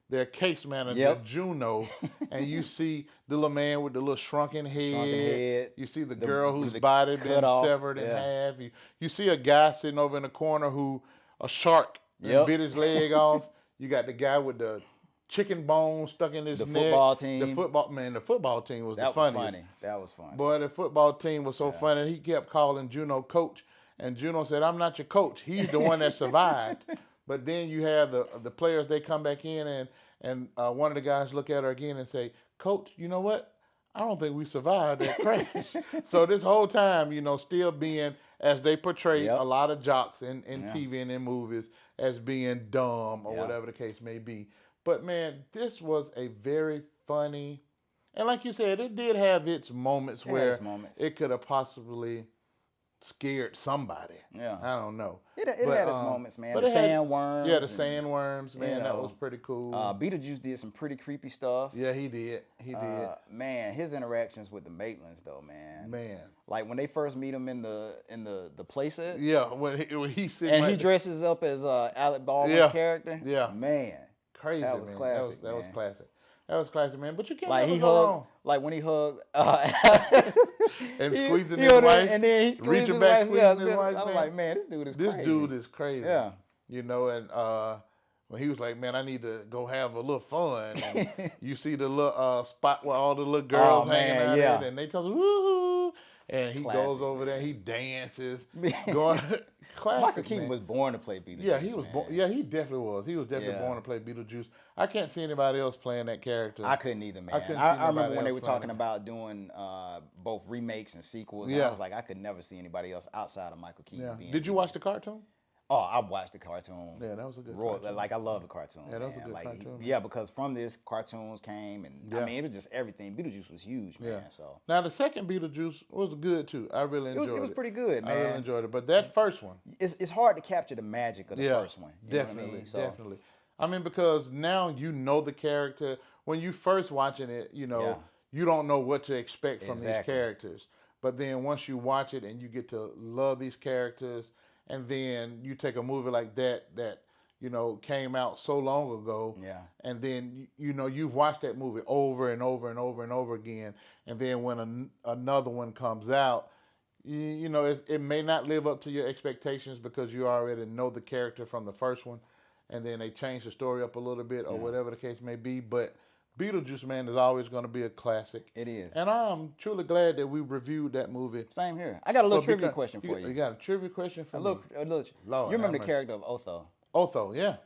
their case manager, Yep. Juno, and you see the little man with the little shrunken head. You see the girl whose body been cut off. severed in half. You see a guy sitting over in the corner a shark bit his leg off. You got the guy with the chicken bone stuck in his The neck. football team. The football team was That the was funniest. funny. That was funny. Boy, the football team was so funny. He kept calling Juno coach, and Juno said, "I'm not your coach. He's the one that survived." But then you have the players. They come back in, and one of the guys look at her again and say, "Coach, you know what? I don't think we survived that crash." So this whole time, still being, as they portray a lot of jocks in TV and in movies, as being dumb or whatever the case may be. But man, this was a very funny, and like you said, it did have its moments where it could have possibly scared somebody. Yeah. I don't know. It had its moments, man. But The it had- sandworms. Yeah, the sandworms, man, that know, was pretty cool. Beetlejuice did some pretty creepy stuff. Yeah, he did. He did. Man, his interactions with the Maitlands, though, man. Man. Like when they first meet him in the playset. Yeah, when he sitting And right he dresses up as Alec Baldwin's character. Yeah. Man. crazy, That was man. classic, That was man. classic. That was classic, man. But you can't Like never he go hugged, wrong. like when he hugged, And he- squeezing he his hugged her, wife, and then he squeezed reaching his back, wife. squeezing his wife, I'm man. like, man, this dude is This crazy. dude is crazy. Yeah. You know, and when he was like, man, I need to go have a little fun. And you see the little spot where all the little girls hanging man, out yeah. at, and they tell him, woohoo. And he Classic, goes over there, he dances, going classic. Michael Keaton man. was born to play Beetlejuice. Yeah, he was man. born. Yeah, he definitely was. He was definitely Yeah. born to play Beetlejuice. I can't see anybody else playing that character. I couldn't either, man. couldn't see I remember nobody when they else were playing talking it. about doing both remakes and sequels. And Yeah. I was like, I could never see anybody else outside of Michael Keaton. Yeah. Being Did you watch the cartoon? Oh, I watched the cartoon. Yeah, that was a good Roy, cartoon. like I love the cartoon. Yeah, that was a man. good like, cartoon. Yeah, because from this cartoons came, and Yeah. I mean it was just everything. Beetlejuice was huge, man. Yeah. So Now the second Beetlejuice was good too. I really it enjoyed it. was pretty good, I really man. enjoyed it. But that first one, It's hard to capture the magic of the yeah, first one. You know what I definitely, mean? So, definitely. I mean, because now you know the character. When you first watching it, you know, Yeah. you don't know what to expect from these Exactly. characters. But then once you watch it and you get to love these characters, and then you take a movie like that came out so long ago, Yeah. and then you've watched that movie over and over and over and over again, and then when another one comes out, it may not live up to your expectations because you already know the character from the first one, and then they change the story up a little bit or whatever the case may be. But Beetlejuice, man, is always going to be a classic. It is. And I'm truly glad that we reviewed that movie. Same here. I got a little trivia because- question for you. You got a trivia question for A me? little. Lord, You remember the have character of Otho? Otho, yeah,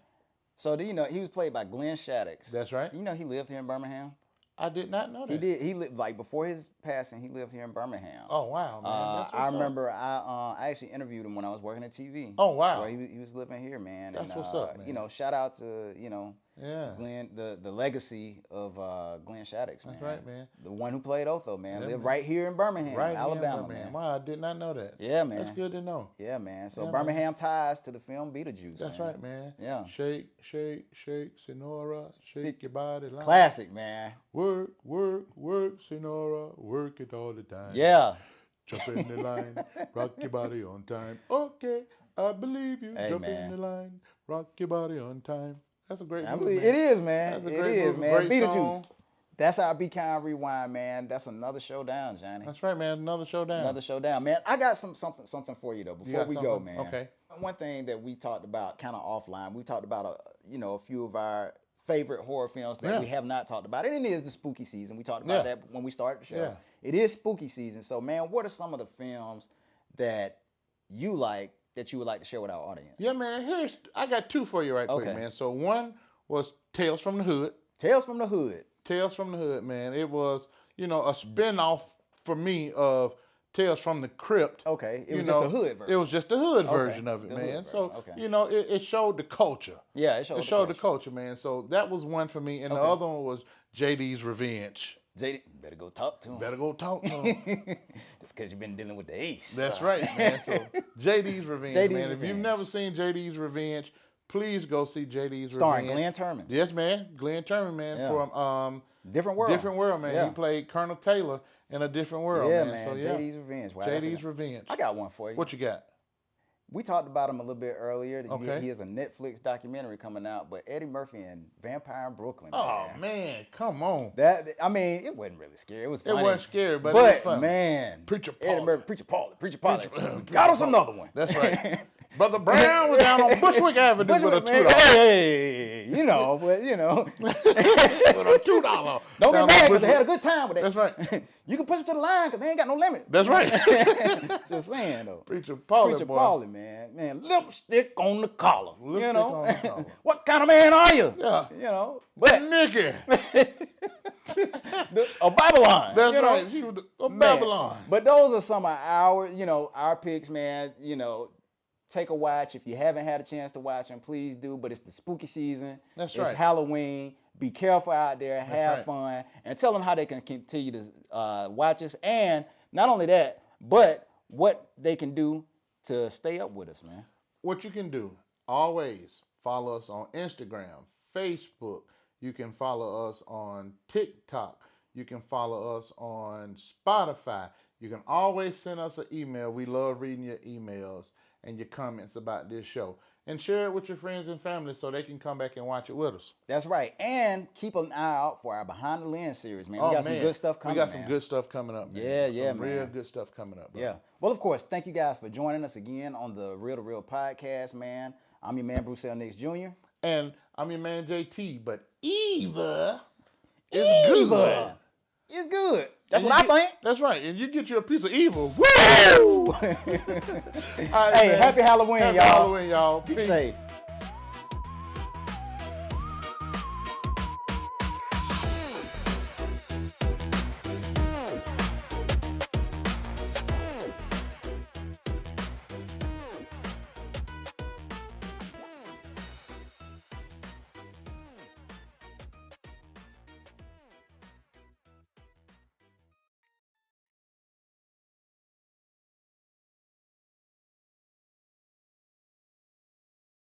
So do you know he was played by Glenn Shaddix? that's right. You know he lived here in Birmingham. I did not know that. He did. He lived like before his passing. He lived here in Birmingham. Oh wow, man. That's I what's up. remember I actually interviewed him when I was working at TV. Oh wow. So he was living here, man. That's and, what's up, man. You know, shout out to Yeah. Glenn, the legacy of Glenn Shaddix, man. That's right, man. The one who played Otho, man. Yeah, Lived man. right here in Birmingham, Right Alabama, in Birmingham. man. Wow, I did not know that. Yeah, man. That's good to know. Yeah, man. So Yeah, Birmingham ties to the film Beetlejuice. That's man. right, man. Yeah. Shake, shake, shake, Sonora, shake your body line. Classic, man. Work, work, work, Sonora, work it all the time. Yeah. Jump in the line, rock your body on time. Okay, I believe you. Hey, Jump man. in the line, rock your body on time. That's a great I movie, believe, man. it is, man. That's a It great is, movie, man. great Beetlejuice. song. That's our Be Kind Rewind, man. That's another showdown, Johnny. That's right, man. Another showdown. Another showdown, man. I got something for you though. You Before got we go, something? man. Okay. One thing that we talked about, kind of offline, we talked about a few of our favorite horror films that Yeah. we have not talked about, and it is the spooky season. We talked about Yeah. that when we started the show. Yeah. It is spooky season, so man, what are some of the films that you like that you would like to share with our audience? Yeah, man. I got two for you right quick, Okay. man. So one was Tales from the Hood. Tales from the Hood. Tales from the Hood, man. It was, a spin-off for me of Tales from the Crypt. Okay, it You was know, just the hood version. It was just the hood Okay, version of it, the hood man. version, So, okay. it showed the culture. Yeah, it showed, It showed the culture, man. So that was one for me. And the Okay. other one was JD's Revenge. JD, better go talk to him. Better go talk to him. Just because you've been dealing with the ace. That's right, man. So JD's Revenge, JD's man. If you've Revenge. never seen JD's Revenge, please go see JD's Starring Revenge. Glenn Turman. Yes, man. Glenn Turman, man, Yeah. from Different World. Different World, man. Yeah. He played Colonel Taylor in A Different World, Yeah, man. man. So yeah, JD's Revenge. Wow, that's JD's a- Revenge. I got one for you. What you got? We talked about him a little bit earlier. Okay. He has a Netflix documentary coming out, but Eddie Murphy and Vampire in Brooklyn. Oh man, come on. It wasn't really scary. It was funny. It wasn't scary, but it was funny. Man, Preacher Eddie Paulie. Murphy, Preacher Paulie. Preacher Got us Paulie. another one. That's right. Brother Brown was down on Bushwick Avenue with a man, $2. hey, but With a $2. don't down get on mad because Bushwick. they had a good time with it. That's right. You can push them to the line because they ain't got no limit. That's right. Just saying though. Preacher Paulie, Preacher boy. Paulie, man, lipstick on the collar. Lipstick on the collar. What kind of man are you? Yeah. But Nikki. a Babylon. That's you know? right. She was a Man. Babylon. But those are some of our picks, man. Take a watch. If you haven't had a chance to watch them, please do. But it's the spooky season. That's It's right. Halloween. Be careful out there. Have right. fun. And tell them how they can continue to watch us. And not only that, but what they can do to stay up with us, man. What you can do, always follow us on Instagram, Facebook. You can follow us on TikTok. You can follow us on Spotify. You can always send us an email. We love reading your emails and your comments about this show. And share it with your friends and family so they can come back and watch it with us. That's right. And keep an eye out for our Behind the Lens series, man. We Oh, got some man. good stuff coming, We got man. some good stuff coming up, man. Yeah, yeah, some real man. good stuff coming up. Bro. Yeah. Well, of course, thank you guys for joining us again on the Real to Real podcast, man. I'm your man, Bruce L. Nix Jr. And I'm your man, JT, but Eva is Eva. good. It's good. That's And what I you get- think. That's right. And you get you a piece of evil. Woo! Woo! All right, Hey, man. happy Halloween, Happy y'all. Halloween, y'all. Be Peace. safe.